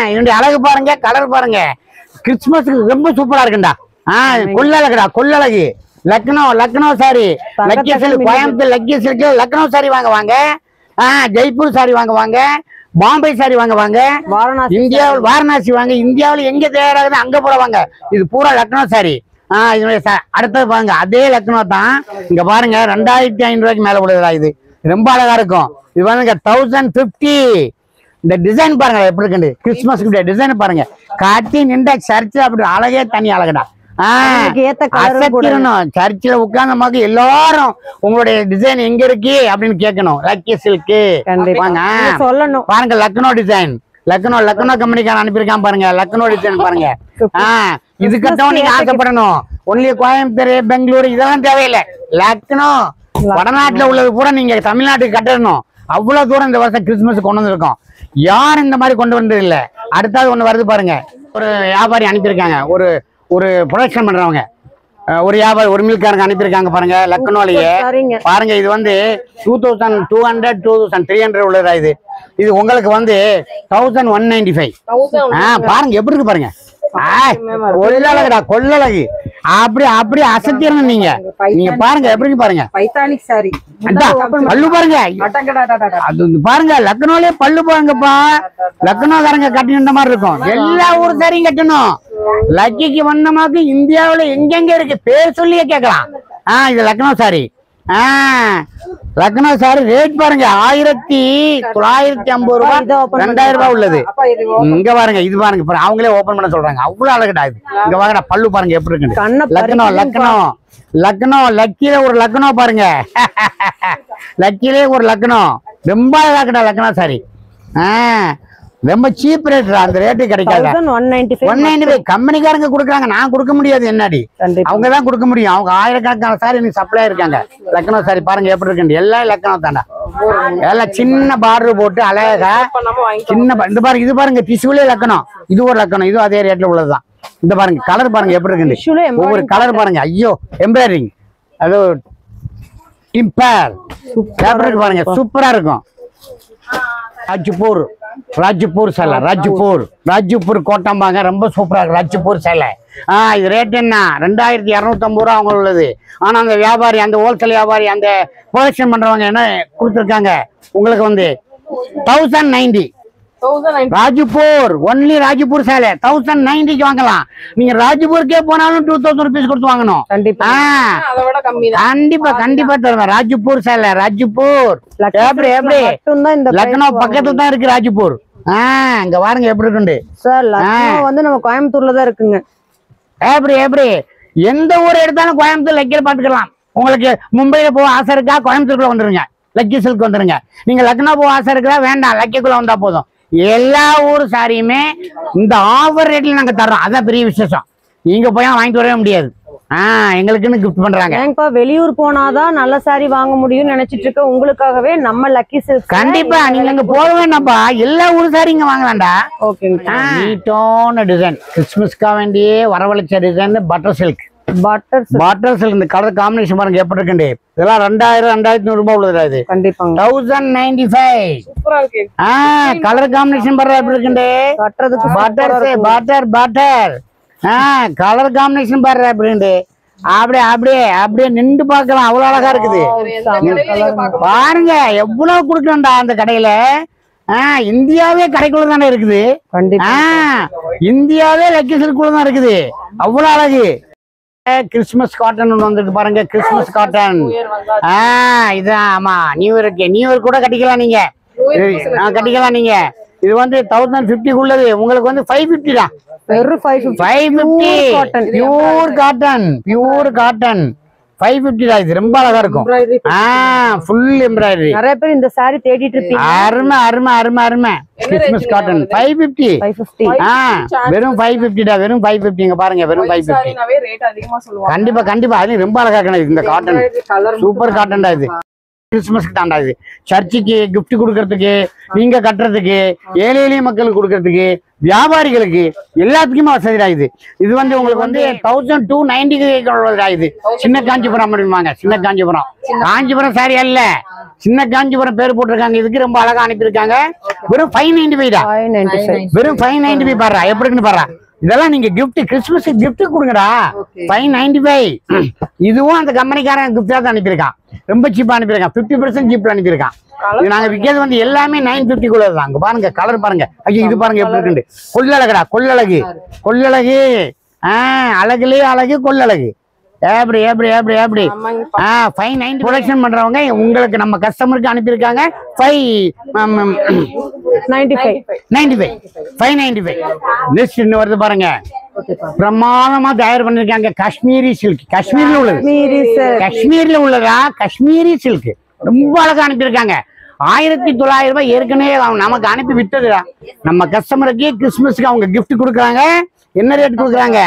B: இதனுடைய அழகு பாருங்க, கலர் பாருங்க. கிறிஸ்துமஸுக்கு ரொம்ப சூப்பரா இருக்குண்டா. கொள்ளழகுடா, கொள்ளழகு. Lucknow sari, lucky silk Coimbatore lucky silk Lucknow sari வாங்க. ஜெய்ப்பூர் சாரி வாங்க, பாம்பே சாரி வாங்க, இந்தியாவில் வாரணாசி வாங்க. இந்தியாவில் எங்க தயாராகுது அங்க போறவாங்க. இது பூரா லக்னோ சாரி. இதனுடைய அடுத்தது பாருங்க, அதே லக்னோ தான். இங்க பாருங்க, 2500 ரூபாய்க்கு மேல உள்ளதா. இது ரொம்ப அழகா இருக்கும். இது பாருங்க 1050. இந்த டிசைன் பாருங்க எப்படி இருக்கு. கிறிஸ்துமஸ்க்கு டிசைன் பாருங்க, காட்டி நின்ற சர்ச்சு அப்படி அழகே தனி அழகுடா. சர்ச்சில் உட்கார்ந்த மாதிரி எல்லாரும் உங்களுடைய டிசைன் எங்க இருக்கு அப்படின்னு கேட்கணும். லக்கி சில்க் சொல்லணும் பாருங்க. லக்னோ டிசைன், லக்னோ கம்பெனிக்கான அனுப்பியிருக்கான் பாருங்க. லக்னோ டிசைன் பாருங்க. இது கட்டவும் நீங்க ஆசைப்படணும். ஒன்லி கோயம்புத்தூர், பெங்களூரு இதெல்லாம் தேவையில்லை. லக்னோ வடநாட்டுல உள்ளது பூரா நீங்க தமிழ்நாட்டுக்கு கட்டணும். அவ்வளவு தூரம் இந்த வருஷம் கிறிஸ்துமஸ் கொண்டு வந்திருக்கோம். யாரும் இந்த மாதிரி கொண்டு வந்தது இல்லை. அடுத்தது ஒண்ணு வருது பாருங்க, ஒரு வியாபாரி அனுப்பியிருக்காங்க. ஒரு ப்ரொடக்ஷன் பண்றவங்க ஒரு வியாபாரி, ஒரு மில்காரங்க அனுப்பியிருக்காங்க பாருங்க. லக்னோலயே பாருங்க. இது வந்து 2200 2300 உள்ளதா. இது உங்களுக்கு வந்து 1195. பாருங்க எப்படி இருக்கு பாருங்க. கொள்ளழகுடா, கொள்ளழகு. அப்படி அசத்திரணும் நீங்க பாருங்க எப்படி பாருங்க. பல்லு பாருங்க, அது பாருங்க. லக்னோலயே பல்லு பாருங்கப்பா. லக்னோக்காரங்க கட்டின மாதிரி இருக்கும். எல்லா ஊர் சாரியும் கட்டணும். லக்கிக்கு வண்ணமாக்கு இந்தியாவில எங்கெங்க இருக்கு பேர் சொல்லியே கேட்கலாம். இது Lucknow sorry. Lucknow sorry rate பாருங்க 1950 ரூபாய், 2000 ரூபாய் உள்ளது. இங்க பாருங்க, இது பாருங்க, அவங்களே ஓபன் பண்ண சொல்றாங்க. அவ்வளவு அழகுடா இது. இங்க பாருங்க பல்லு பாருங்க எப்படி இருக்கு. லக்னோ லக்கியில ஒரு லக்னோ பாருங்க. லக்கிலே ஒரு லக்னோ ரொம்ப அழகாக்குடா. லக்னோ சாரி ரொம்ப சீப் ரேட். அந்த ரேட்டு கிடைக்காது. 195 கம்பெனிக்காரங்க கொடுக்குறாங்க, நான் கொடுக்க முடியாது. என்னடி அவங்க தான் கொடுக்க முடியும். அவங்க ஆயிரக்கணக்கான சாரி எனக்கு சப்ளை இருக்காங்க. லக்னோ சாரி பாருங்க எப்படி இருக்கு. எல்லாம் லக்னோ தாண்டா. எல்லாம் சின்ன பார்டர் போட்டு அழகா சின்ன. இந்த பாருங்க, இது பாருங்க டிஷ்யூலே லக்னோ. இது ஒரு லக்னோ, இது அதே ரேட்ல உள்ளதுதான். இந்த பாருங்க கலர் பாருங்க எப்படி இருக்கு. ஒவ்வொரு கலர் பாருங்க. ஐயோ எம்ப்ராய்டரிங், அது டிம்பர் பாருங்க சூப்பரா இருக்கும். ராஜ்பூர் சேலை, ராஜ்பூர் கோட்டம்பாங்க. ரொம்ப சூப்பரா இருக்கு ராஜ்பூர் சேலை. இது ரேட் என்ன 2250 ரூபா அவங்க உள்ளது. ஆனா அந்த வியாபாரி, அந்த ஹோல்சேல் வியாபாரி, அந்த ப்ரொடக்ஷன் பண்றவங்க என்ன கொடுத்துருக்காங்க உங்களுக்கு வந்து 1090. ராஜ்பூர் ஒன்லி ராஜ்பூர் சேலை 1090க்கு வாங்கலாம். நீங்க ராஜ்பூருக்கே போனாலும் 2000 rupees கொடுத்து வாங்கணும். கண்டிப்பா தருவேன். ராஜ்பூர் சேலை, ராஜ்பூர் லக்னோ பக்கத்துல தான் இருக்கு ராஜ்பூர். இங்க பாருங்க எப்படி இருக்கு
A: சார். லக்னோ வந்து நம்ம கோயம்புத்தூர்ல தான் இருக்குங்க.
B: எப்படி எந்த ஊர் எடுத்தாலும் கோயம்புத்தூர் லக்கியில பாத்துக்கலாம். உங்களுக்கு மும்பையில போக ஆசை இருக்கா, கோயம்புத்தூருக்குள்ள வந்துருங்க, லக்கி சில்க் வந்துருங்க. நீங்க லக்னோ போக ஆசை இருக்கா, வேண்டாம், லக்கிக்குள்ள வந்தா போதும். எல்லா ஊர் சாரியுமே இந்த ஆஃபர் ரேட்ல நாங்க தர்றோம். அதான் பெரிய விசேஷம். நீங்க போய் வாங்கிட்டு வரவே முடியாது. எங்களுக்குன்னு கிஃப்ட் பண்றாங்க.
A: வெளியூர் போனாதான் நல்ல சாரி வாங்க முடியும்னு நினைச்சிட்டு இருக்க உங்களுக்காகவே நம்ம லக்கி சில்க்.
B: கண்டிப்பா நீங்க அங்க போக வேண்டாம்ப்பா, எல்லா ஊர் சாரி இங்க வாங்கலாம்டா. நீட்டான டிசைன், கிறிஸ்துமஸ்க்காக வேண்டியே வரவழைச்ச டிசைன். பட்டர் சில்க் இந்த கலர் காம்பினேஷன் பாருங்க எப்படி இருக்கு. இதெல்லாம் 2000-2100 ரூபாய் உள்ளதா. இது கண்டிப்பா 1095. கலர் காம்பினேஷன் பாருங்க எப்படி இருக்கு. பட்டர் கலர் காம்பினேஷன் பாருங்க எப்படி இருக்கு. அப்படியே அப்படியே அப்படியே நின்று பார்க்கலாம், அவ்வளவு அழகா இருக்குது. பாருங்க எவ்வளவு கொடுக்கணும்டா அந்த கடையில. இந்தியாவே கடைக்குள்ள தானே இருக்குது. இந்தியாவே லக்கி சில்க்குள்ள தான் இருக்குது. அவ்வளவு அழகு. கிறிஸ்துமஸ் காட்டன் ஒண்ணு வந்திருக்கு பாருங்க, கிறிஸ்துமஸ் காட்டன். இதான் ஆமா, நியூ இயர் கூட கட்டிக்கலாம் நீங்க, கட்டிக்கலாம் நீங்க. இது வந்து 1050 உள்ளது, உங்களுக்கு வந்து 550 தான். 550 பியூர் காட்டன், பியூர் காட்டன் 550 தான். இது ரொம்ப அழகா இருக்கும். Full embroidery.
A: நிறைய பேர் இந்த சாரி தேடிட்டு இருப்பீங்க.
B: அருமை அருமை அருமை அருமை. Christmas cotton 550. வெறும் 550 டா, வெறும் 550. இங்க பாருங்க, வெறும் 550. கண்டிப்பா கண்டிப்பா, அது ரொம்ப அழகா இருக்கு இந்த காட்டன். சூப்பர் காட்டன் தான் இது. கிறிஸ்துமஸ்க்கு தாண்டா இது. சர்ச்சுக்கு கிஃப்ட் கொடுக்கறதுக்கு, நீங்க கட்டுறதுக்கு, ஏழை எளிய மக்களுக்கு கொடுக்கறதுக்கு, வியாபாரிகளுக்கு எல்லாத்துக்குமே வசதியா இது. இது வந்து உங்களுக்கு வந்து 1290 இது. சின்ன காஞ்சிபுரம் அப்படின்வாங்க, சின்ன காஞ்சிபுரம். காஞ்சிபுரம் சாரி அல்ல, சின்ன காஞ்சிபுரம் பேர் போட்டிருக்காங்க. இதுக்கு ரொம்ப அழகா அனுப்பியிருக்காங்க. வெறும் 595 தான். வெறும் 595 பாரு, எப்படி இருக்குன்னு பாரு. இதெல்லாம் நீங்க கிஃப்ட், கிறிஸ்துமஸ் கிஃப்ட் கொடுங்கடா. 595. இதுவும் அந்த கம்பெனிக்காரன் கிஃப்டா தான் அனுப்பியிருக்கான். ரொம்ப சீப்பா அனுப்பியிருக்கான். 50% சீப்ல அனுப்பியிருக்கான். இது நாங்க விற்கிறது வந்து எல்லாமே 950 தான். அங்க பாருங்க கலர் பாருங்க. ஐயோ இது பாருங்க எப்படி இருக்கு. கொள்ளழகுடா, கொள்ளழகு, கொள்ளழகு. அழகுலயே அழகு, கொள்ளழகு. எப்படி எப்படி எப்படி எப்படி 590 ப்ரொடக்ஷன் பண்றவங்க உங்களுக்கு நம்ம கஸ்டமருக்கு அனுப்பியிருக்காங்க. 595 நெக்ஸ்ட் இன்னும் வருது பாருங்க. பிரமாதமா தயார் பண்ணிருக்காங்க. காஷ்மீரி சில்க், காஷ்மீர்ல உள்ளது, காஷ்மீர்ல உள்ளதா, காஷ்மீரி சில்க் ரொம்ப அழகா அனுப்பியிருக்காங்க. 1900 ரூபாய் ஏற்கனவே நமக்கு அனுப்பி விட்டதுடா. நம்ம கஸ்டமருக்கு கிறிஸ்துமஸ்க்கு அவங்க கிஃப்ட் கொடுக்குறாங்க. என்ன ரேட் கொடுக்குறாங்க?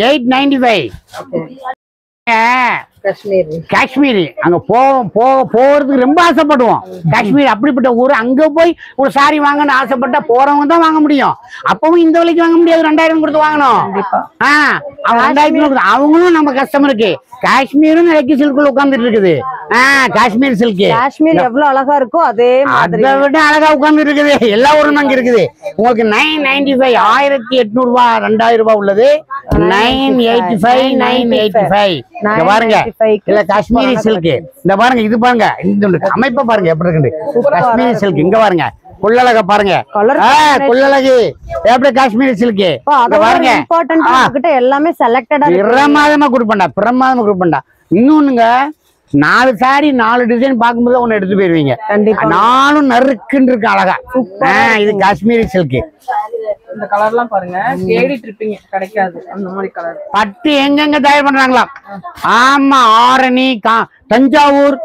B: 895. காஷ்மீரி அங்க போறதுக்கு ரொம்ப ஆசைப்படுவோம். காஷ்மீர் அப்படிப்பட்ட ஊர். அங்க போய் ஒரு சாரி வாங்கன்னு ஆசைப்பட்டா போறவங்க தான் வாங்க முடியும். அப்பவும் இந்த விலைக்கு வாங்க முடியாது, 2000 கொடுத்து வாங்கணும். அவங்க 2000 அவங்களும் நம்ம கஸ்டமருக்கு. காஷ்மீரும் லக்கி சில்குள்ள உட்கார்ந்துட்டு இருக்குது. காஷ்மீர் சில்க்,
A: காஷ்மீர் எவ்வளவு அழகா இருக்கோ அதே மாதிரி
B: அதை விட அழகா உட்கார்ந்து இருக்குது. எல்லா ஊரும் அங்க இருக்குது. உங்களுக்கு 995, 1800 ரூபாய், 2000 ரூபாய் உள்ளது. 985, 985. இங்க பாருங்க, இல்ல காஷ்மீரி சில்க். இந்த பாருங்க, இது பாருங்க, இந்த அமைப்பை பாருங்க எப்படி இருக்கு. காஷ்மீரி சில்க் இங்க பாருங்க, கொள்ளழக பாருங்க, கொள்ளழகு எப்படி காஷ்மீரி சில்க் பாருங்க.
A: எல்லாமே செலக்டடா
B: பிரமாதமா கொடுப்பேன்டா, பிரமாதமா கொடுப்பேன்டா. இன்னொன்னுங்க, 4 சாரி 4 டிசைன் பார்க்கும்போது ஒன்னு எடுத்து போயிருவீங்க. நானும் நறுக்குன்னு இருக்கு அழகா. இது காஷ்மீரி சில்க்.
C: இந்த கலர்லாம் பாருங்க, தேடிட்டு இருப்பீங்க, கிடைக்காது அந்த மாதிரி கலர்.
B: பட்டு எங்கெங்க தயார் பண்றாங்களா? ஆமா, ஆரணி, தஞ்சாவூர்,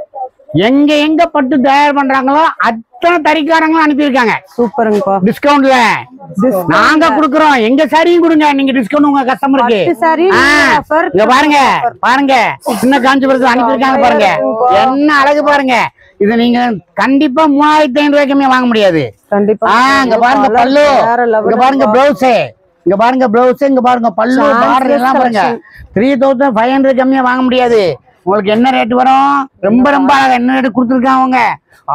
B: எங்க எங்க பட்டு தயார் பண்றாங்களோ அத்தனை தறிக்காரங்களும் அனுப்பியிருக்காங்க.
A: சூப்பருங்கப்பா.
B: டிஸ்கவுண்ட்ல நாங்க குடுக்குறோம். எங்க சாரியும் கொடுங்க நீங்க, டிஸ்கவுண்ட் உங்க கஸ்டமருக்கு. இங்க பாருங்க பாருங்க, சின்ன காஞ்சிபுரத்துல அனுப்பியிருக்காங்க பாருங்க. என்ன அழகு பாருங்க. இது நீங்க கண்டிப்பா 3500 ரூபாய்க்குமே வாங்க முடியாது. இங்க பாருங்க பல்லு, இங்க பாருங்க பிளவுஸ், இங்க பாருங்க பிளவுஸ், இங்க பாருங்க பல்லு, பார்டர் எல்லாம் பாருங்க. 3500 கம்மியா வாங்க முடியாது. உங்களுக்கு என்ன ரேட் வரும்? ரொம்ப ரொம்ப அழகா என்ன ரேட் கொடுத்துருக்காங்க அவங்க?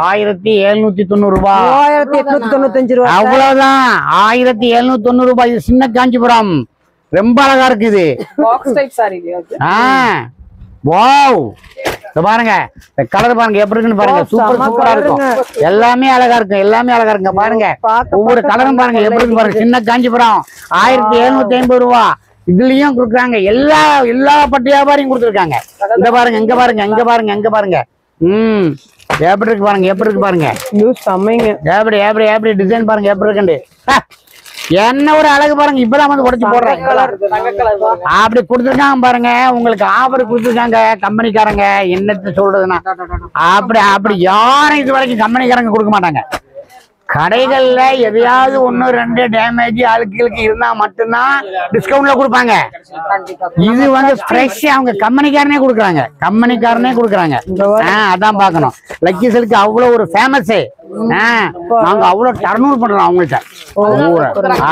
B: 1790 ரூபாய்,
A: 1895 ரூபாய்,
B: அவ்வளவுதான். 1790 ரூபாய். இது சின்ன காஞ்சிபுரம், ரொம்ப அழகா இருக்குது.
C: Box type sorry.
B: வாவ், பாருங்க கலர் பாருங்க எப்படி இருக்குன்னு பாருங்க. சூப்பர் சூப்பரா இருக்கும். எல்லாமே அழகா இருக்கும், எல்லாமே அழகா இருக்குங்க. பாருங்க ஒவ்வொரு கலரும் பாருங்க எப்படி இருக்கு பாருங்க. சின்ன காஞ்சிபுரம் 1750 ரூபா. இதுலயும் கொடுக்குறாங்க. எல்லா பட்டு வியாபாரியும் கொடுத்துருக்காங்க. இங்க பாருங்க, இங்க பாருங்க, இங்க பாருங்க, இங்க பாருங்க. எப்படி இருக்கு பாருங்க, எப்படி இருக்கு பாருங்க. எப்படி எப்படி எப்படி டிசைன் பாருங்க எப்படி இருக்குண்டு. என்ன ஒரு அழகு பாருங்க. இப்பதான் வந்து உடைச்சு போடுறேன். அப்படி கொடுத்துருக்காங்க பாருங்க. உங்களுக்கு ஆஃபர் கொடுத்துருக்காங்க கம்பெனிக்காரங்க. என்னத்த சொல்றதுன்னா, அப்படி அப்படி யாரும் இது வரைக்கும் கம்பெனிக்காரங்க கொடுக்க மாட்டாங்க. கடைகள்ல எதையாவது 1 2 டேமேஜ் அழுக்குகளுக்கு இருந்தா மட்டும்தான் டிஸ்கவுண்ட்ல கொடுப்பாங்க. இது வந்து ஃப்ரெஷ் அவங்க கம்பெனிக்காரனே கொடுக்குறாங்க, கம்பெனிக்காரனே கொடுக்குறாங்க. அதான் பாக்கணும். லக்கி சில்க் அவ்வளவு ஒரு ஃபேமஸ். நாங்க அவ்வளவு டர்னோவர் பண்றோம் அவங்கள்ட்ட.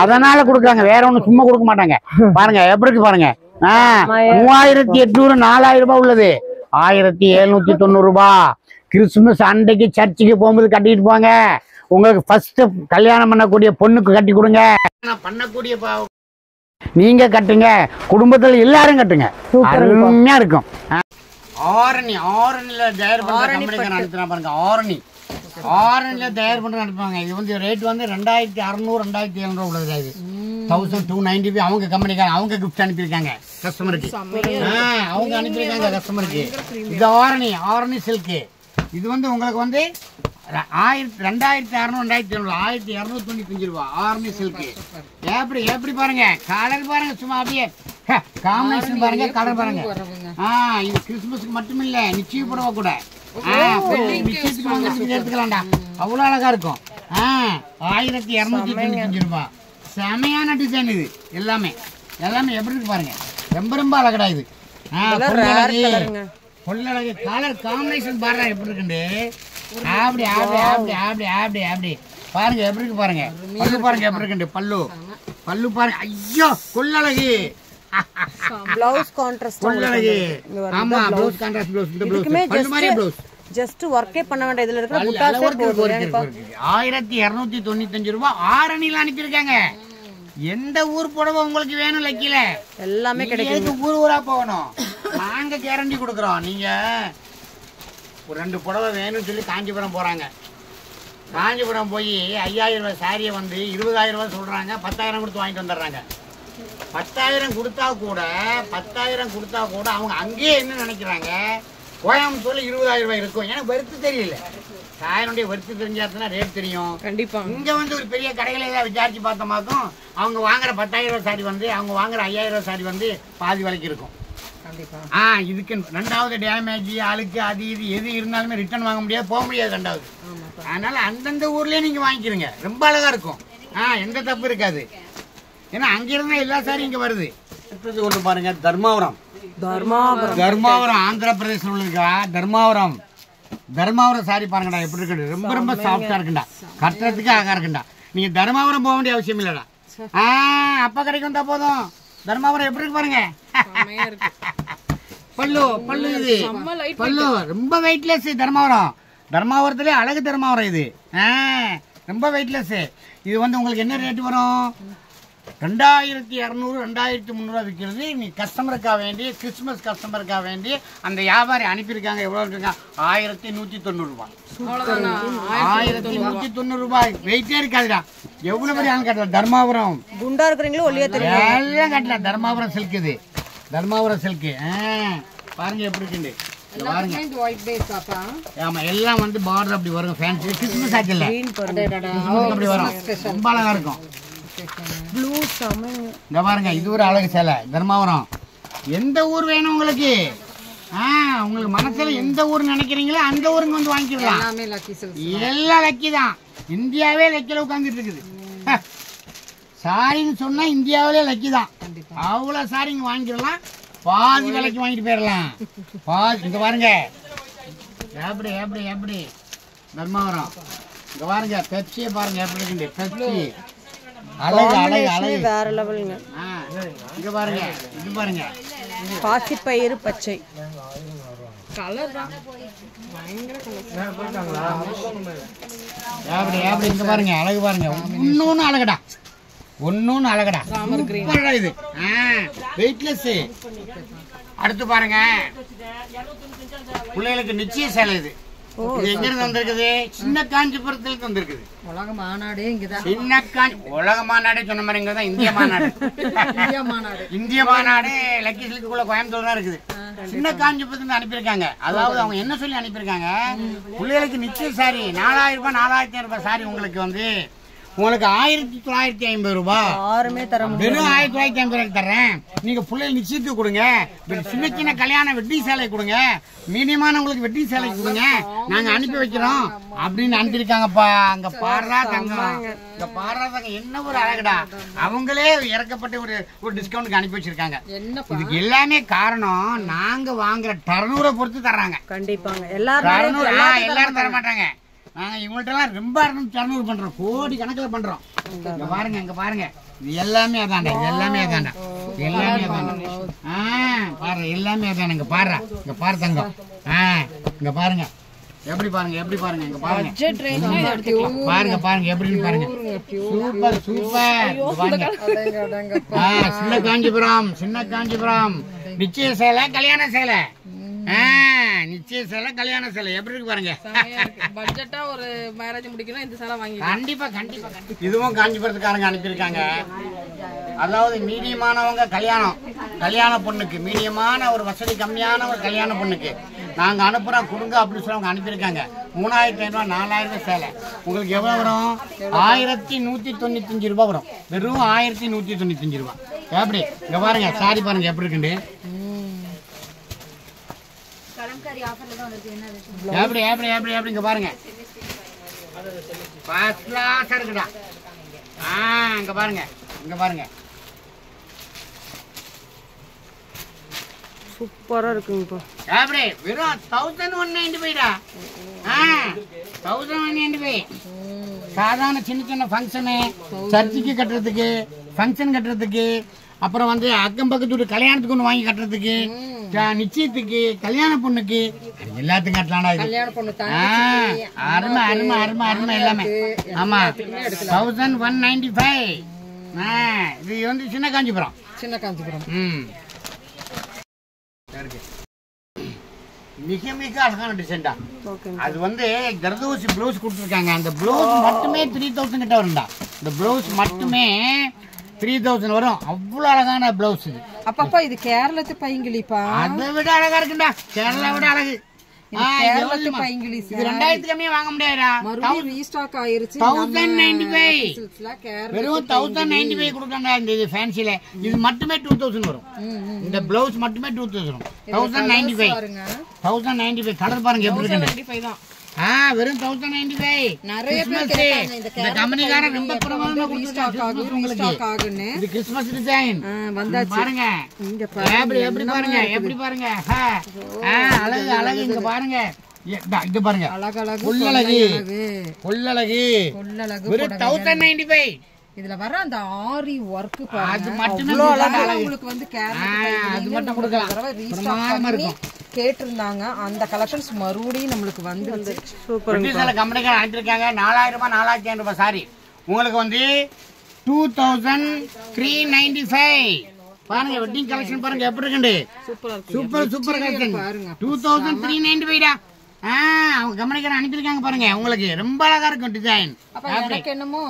B: அதனால கொடுக்குறாங்க, வேற ஒண்ணு சும்மா கொடுக்க மாட்டாங்க. பாருங்க எப்படி இருக்கு பாருங்க. 3800, 4000 ரூபாய் உள்ளது. 1790 ரூபாய். கிறிஸ்துமஸ் அன்றைக்கு சர்ச்சுக்கு போகும்போது கட்டிட்டு போங்க. உங்களுக்கு ஃபர்ஸ்ட் கல்யாணம் பண்ணக்கூடிய பொண்ணுக்கு கட்டி கொடுங்க. பண்ணக்கூடிய நீங்க கட்டுங்க, குடும்பத்துல எல்லாரும் கட்டுங்க, அருமையா இருக்கும். ஆரணில தயார் பண்ற கம்பெனிக்கு நடத்துனா பாருங்க. ஆரணில தயார் பண்ற நடத்துவாங்க. இது வந்து ரேட் வந்து 2600 2700 உள்ளது. இது 1295 அவங்க கம்பெனிக்கார அவங்க கிஃப்ட் அனுப்பியிருக்காங்க கஸ்டமருக்கு. அவங்க அனுப்பியிருக்காங்க கஸ்டமருக்கு. இது ஆரணி சில்க். இது வந்து உங்களுக்கு வந்து 2600 1295 ரூபா. ஆரணி சில்க் எப்படி பாருங்க, கலர் பாருங்க, சும்மா அப்படியே காம்பினேஷன் பாருங்க, கலர் பாருங்க. இது கிறிஸ்துமஸ்க்கு மட்டும் இல்ல, நிச்சய புடவை கூட நிச்சயத்துக்கு வாங்க எடுத்துக்கலாம்டா, அவ்வளவு அழகா இருக்கும். 1295 ரூபா. செமையான டிசைன் இது. எல்லாமே எப்படி இருக்கு பாருங்க, ரொம்ப அழகடா இது. கொள்ளழகு கலர் காம்பினேஷன் பாருங்க எப்படி இருக்குண்டு. அப்படி பாருங்க எப்படி இருக்கு பாருங்க. பல்லு பாருங்க எப்படி இருக்குண்டு. பல்லு பாருங்க. ஐயோ கொள்ளழகு.
A: ப்ளவுஸ் கான்ட்ராஸ்ட்
B: கொள்ளழகு. ஆமா ப்ளவுஸ் கான்ட்ராஸ்ட் ப்ளவுஸ். இந்த ப்ளவுஸ் பல்லு மாதிரி ப்ளவுஸ்.
A: ஜஸ்ட் வர்க்கே பண்ண வேண்டிய இதுல இருக்கிற புட்டாஸே போடுறேன்.
B: 1295 ரூபாய் ஆரணில அனுப்பியிருக்காங்க. எந்த ஊர் புடவை உங்களுக்கு வேணும் லக்கில
A: எல்லாமே கிடைக்கும்.
B: ஊரா போகணும், நாங்க கேரண்டி கொடுக்குறோம். நீங்க ஒரு 2 புடவை வேணும்னு சொல்லி காஞ்சிபுரம் போறாங்க. காஞ்சிபுரம் போய் 5000 ரூபாய் சாரியை வந்து 20000 ரூபாய் சொல்றாங்க. 10000 கொடுத்து வாங்கிட்டு வந்துடுறாங்க. 10000 கொடுத்தா கூட அவங்க அங்கேயே என்ன நினைக்கிறாங்க, கோயம்புத்தூர்ல 20000 ரூபாய் இருக்கும். எனக்கு வெறுத்து தெரியல. சாயனுடைய வெறுத்து தெரிஞ்சாச்சுன்னா ரேட் தெரியும். கண்டிப்பா இங்க வந்து ஒரு பெரிய கடைகளை ஏதாவது விசாரிச்சு பார்த்தோமாக்கும் அவங்க வாங்குற 10000 ரூபாய் சாரி வந்து அவங்க வாங்குற 5000 ரூபாய் சாரி வந்து பாதி விலைக்கு இருக்கும். இதுக்கு 2வது டேமேஜ் அழுக்கு அது இது எது இருந்தாலுமே ரிட்டர்ன் வாங்க முடியாது, போக முடியாது 2வது. அதனால அந்தந்த ஊர்லயே நீங்க வாங்கிக்கிறீங்க, ரொம்ப அழகா இருக்கும். எந்த தப்பு இருக்காது. ஏன்னா அங்க இருந்தா எல்லா சாரியும் இங்க வருது. கொண்டு பாருங்க, தர்மாவரம் ஆந்திர பிரதேசம் உள்ளதுக்கா. தர்மாவரம் சாரி பாருங்கடா எப்படி இருக்கு. ரொம்ப சாஃப்டா இருக்குண்டா, கட்டுறதுக்கு அழகா இருக்குண்டா. நீங்க தர்மாவரம் போக வேண்டிய அவசியம் இல்லடா. அப்பா கடைக்கு வந்தா போதும். தர்மாவரம் எப்படி இருக்கு பாருங்க. பல்லு இது பல்லு ரொம்ப வெயிட்லெஸ். தர்மாவரத்திலே அழகு தர்மாவரம் இது. ரொம்ப வெயிட்லெஸ். இது வந்து உங்களுக்கு என்ன ரேட் வரும், 2200 2300 விற்கிறது. நீ கஸ்டமருக்காக வேண்டி, கிறிஸ்துமஸ் கஸ்டமருக்காக வேண்டி அந்த வியாபாரி அனுப்பியிருக்காங்க. எவ்வளவு இருக்காங்க, 1190 ரூபாய். 1190 ரூபாய். வெயிட்டே இருக்காதுடா. எவ்வளவு பெரிய ஆள் கட்டலாம். தர்மாபுரம்
A: குண்டா இருக்கிறீங்களோ ஒல்லியா தெரியும்
B: எல்லாம் கட்டலாம். தர்மாபுரம் சில்க் இது. தர்மாபுரம் சில்க் பாருங்க எப்படி இருக்குண்டு. ஆமா எல்லாம் வந்து பார்டர் அப்படி வரும். ஃபேன்சி கிறிஸ்துமஸ் ஆச்சுல்ல, அப்படி வரும். ரொம்ப அழகா இருக்கும். இந்த பாருங்க, இது ஒரு அழகு சேலை. தர்மாவரம் எந்த ஊர் வேணும் உங்களுக்கு, உங்களுக்கு மனசுல எந்த ஊர் நினைக்கிறீங்களோ அந்த ஊருக்கு வந்து வாங்கிக்கலாம். எல்லாம் லக்கி தான். இந்தியாவே லக்கில உட்காந்துட்டு இருக்குது. சாரின்னு சொன்னா இந்தியாவிலே லக்கி தான். அவ்வளவு சாரி இங்க வாங்கிடலாம், பாதி விலைக்கு வாங்கிட்டு போயிடலாம். இங்க பாருங்க எப்படி தர்மாவரம். இங்க பாருங்க பெப்சியை பாருங்க எப்படி இருக்கு. பெப்சி அழகு
A: வேற லெவலுங்க.
B: இங்க பாருங்க, இது பாருங்க
A: பாசிப்பயிறு பச்சை
C: கலர் தான் பயங்கர கலர்.
B: இங்க பாருங்க அழகு பாருங்க. ஒன்னொன்னு அழகடா. இது வெயிட்லெஸ். அடுத்து பாருங்க பிள்ளைகளுக்கு நிச்சய சேலை. இது எங்க இருந்து வந்திருக்குது, சின்ன காஞ்சிபுரத்துல வந்திருக்குது.
A: உலக மாநாடு இங்கதான்.
B: உலக மாநாடு சொன்ன மாதிரி இங்கதான் இந்திய மாநாடு லக்கி சில்க்குள்ள கோயம்புத்தூர் தான் இருக்குது. சின்ன காஞ்சிபுரத்துல அனுப்பியிருக்காங்க. அதாவது அவங்க என்ன சொல்லி அனுப்பியிருக்காங்க, பிள்ளைகளுக்கு நிச்சய சாரி 4000 ரூபாய் 4500 ரூபாய் சாரி உங்களுக்கு வந்து உங்களுக்கு 1950 ரூபாய்.
A: யாருமே தர முடியாது.
B: வெறும் 1950 ரூபாய்க்கு தர்றேன். நீங்க பிள்ளைகள் நிச்சயத்துக்கு கொடுங்க, சின்ன கல்யாண வெட்டி சேலை கொடுங்க, மீடியமான உங்களுக்கு வெட்டி சேலை கொடுங்க, நாங்க அனுப்பி வைக்கிறோம் அப்படின்னு அனுப்பியிருக்காங்கப்பா. அங்க பாடுறா தங்கம், இங்க பாடுறா தங்கம். என்ன ஒரு அழகுடா. அவங்களே இறக்கப்பட்ட ஒரு டிஸ்கவுண்ட்க்கு அனுப்பி வச்சிருக்காங்க. இதுக்கு எல்லாமே காரணம் நாங்க வாங்குற டர்னூரை பொறுத்து தர்றாங்க.
A: கண்டிப்பாங்க.
B: எல்லாரும் தர மாட்டாங்க. நாங்க இவங்கள்ட்ட ரொம்ப 200 பண்றோம், கோடி கணக்கில் பண்றோம். இங்க பாருங்க இது எல்லாமே அதாண்டா. பாரு எல்லாமே அதான. இங்க பாரு தங்கம். இங்க பாருங்க எப்படி பாருங்க எப்படி பாருங்க இங்க பாருங்க
C: பட்ஜெட் ரேஞ்ச்ல எடுத்துக்கலாம்.
B: பாருங்க பாருங்க எப்படின்னு பாருங்க சூப்பர் சூப்பர் பாருங்க சின்ன காஞ்சிபுரம் சின்ன காஞ்சிபுரம் நிச்சய சேலை கல்யாண சேலை நிச்சய சேலை கல்யாண சேலை எப்படி இருக்கு பாருங்க
C: பட்ஜெட்டா ஒரு மேரேஜ் முடிக்கணும் இந்த சேலை வாங்கி
B: கண்டிப்பா கண்டிப்பா இதுவும் காஞ்சிபுரத்துக்காரங்க அனுப்பியிருக்காங்க அதாவது மீடியமானவங்க கல்யாண பொண்ணுக்கு மீடியமான ஒரு வசதி கம்மியான ஒரு கல்யாண பொண்ணுக்கு நாங்க அனுப்புறோம் கொடுங்க அப்படின்னு சொல்லி அவங்க அனுப்பியிருக்காங்க 3500 4000 சேலை உங்களுக்கு எவ்வளவு வரும் 1195 ரூபாய் வரும் வெறும் 1195 ரூபாய் எப்படி இங்க பாருங்க சாரி பாருங்க எப்படி இருக்குண்டு எப்படி எப்படி எப்படி எப்படி இங்க பாருங்க ஃபர்ஸ்ட் கிளாஸ் இருக்குடா இங்க பாருங்க இங்க பாருங்க
A: சூப்பரா இருக்குங்கப்பா.
B: எப்படி வெறும் 1195 டா 1195 சாதாரண சின்ன சின்ன ஃபங்க்ஷனு சர்ச்சுக்கு கட்டுறதுக்கு ஃபங்க்ஷன் கட்டுறதுக்கு அப்புறம் வந்து அக்கம் பக்கத்து கல்யாணத்துக்கு ஒன்று வாங்கி கட்டுறதுக்கு நிச்சயத்துக்கு கல்யாண பொண்ணுக்கு எல்லாத்துக்கும் கட்டலாம்டா இது அருமை அருமை அருமை அருமை எல்லாமே ஆமா 1195 இது வந்து சின்ன காஞ்சிபுரம் மிக மிக அழகான டிசைன்டா அது வந்து ஜர்தோசி ப்ளவுஸ் கொடுத்துருக்காங்க அந்த ப்ளவுஸ் மட்டுமே 3000 கிட்ட வரும்டா இந்த ப்ளவுஸ் மட்டுமே 3000 வரும் அவ்வளவு அழகான பிளவுஸ் இது
C: அப்பப்பா இது கேரளத்து பைங்கிலிப்பா
B: அதை விட அழகா இருக்குண்டா கேரளா விட அழகு
C: கேரளத்து பைங்கிலி
B: இது 2000 கம்மியா வாங்க முடியாதுடா
C: மறுபடியும் ரீஸ்டாக் ஆயிருச்சு
B: 1095 வெறும் 1095 கொடுக்கறா இந்த இது ஃபேன்சில இது மட்டுமே 2000 வரும் இந்த பிளவுஸ் மட்டுமே 2000 வரும் 1095 கலர் பாருங்க எப்படி இருக்கு வெறும் 1095
C: நிறைய பேர் கேட்டாங்க
B: இந்த கம்பெனிக்காரன் ரொம்ப பிரமாதமா கொடுத்திருக்காங்க உங்களுக்கு இது கிறிஸ்மஸ் டிசைன்
C: வந்தாச்சு
B: பாருங்க
C: இங்க
B: எப்படி எப்படி பாருங்க எப்படி பாருங்க அழகு அழகு இங்க பாருங்க இது பாருங்க
C: அழகு
B: கொள்ளழகு கொள்ளழகு
C: கொள்ளழகு
B: வெறும் 1095
C: இதுல வர அந்த ஆரி வர்க் பாருங்க
B: அது மட்டுமே
C: உங்களுக்கு வந்து
B: அது மட்டும் கொடுக்கலாம் பிரமாதமா இருக்கும்
C: கேட்டிருந்தாங்க அந்த கலெக்ஷன்ஸ் மறுபடியும் நம்மளுக்கு வந்து
B: சூப்பர் சில கம்பெனிகள் அனுப்பியிருக்காங்க 4000 ரூபாய் 4500 ரூபாய் சாரி உங்களுக்கு வந்து 2395 பாருங்க வெட்டிங் கலெக்ஷன் பாருங்க எப்படி இருக்கு சூப்பர் சூப்பர் கலெக்ஷன் 2395 டா அவங்க கம்பெனிக்காரன் அனுப்பியிருக்காங்க பாருங்க உங்களுக்கு ரொம்ப அழகா இருக்கும் டிசைன்
C: அப்ப எனக்கு என்னமோ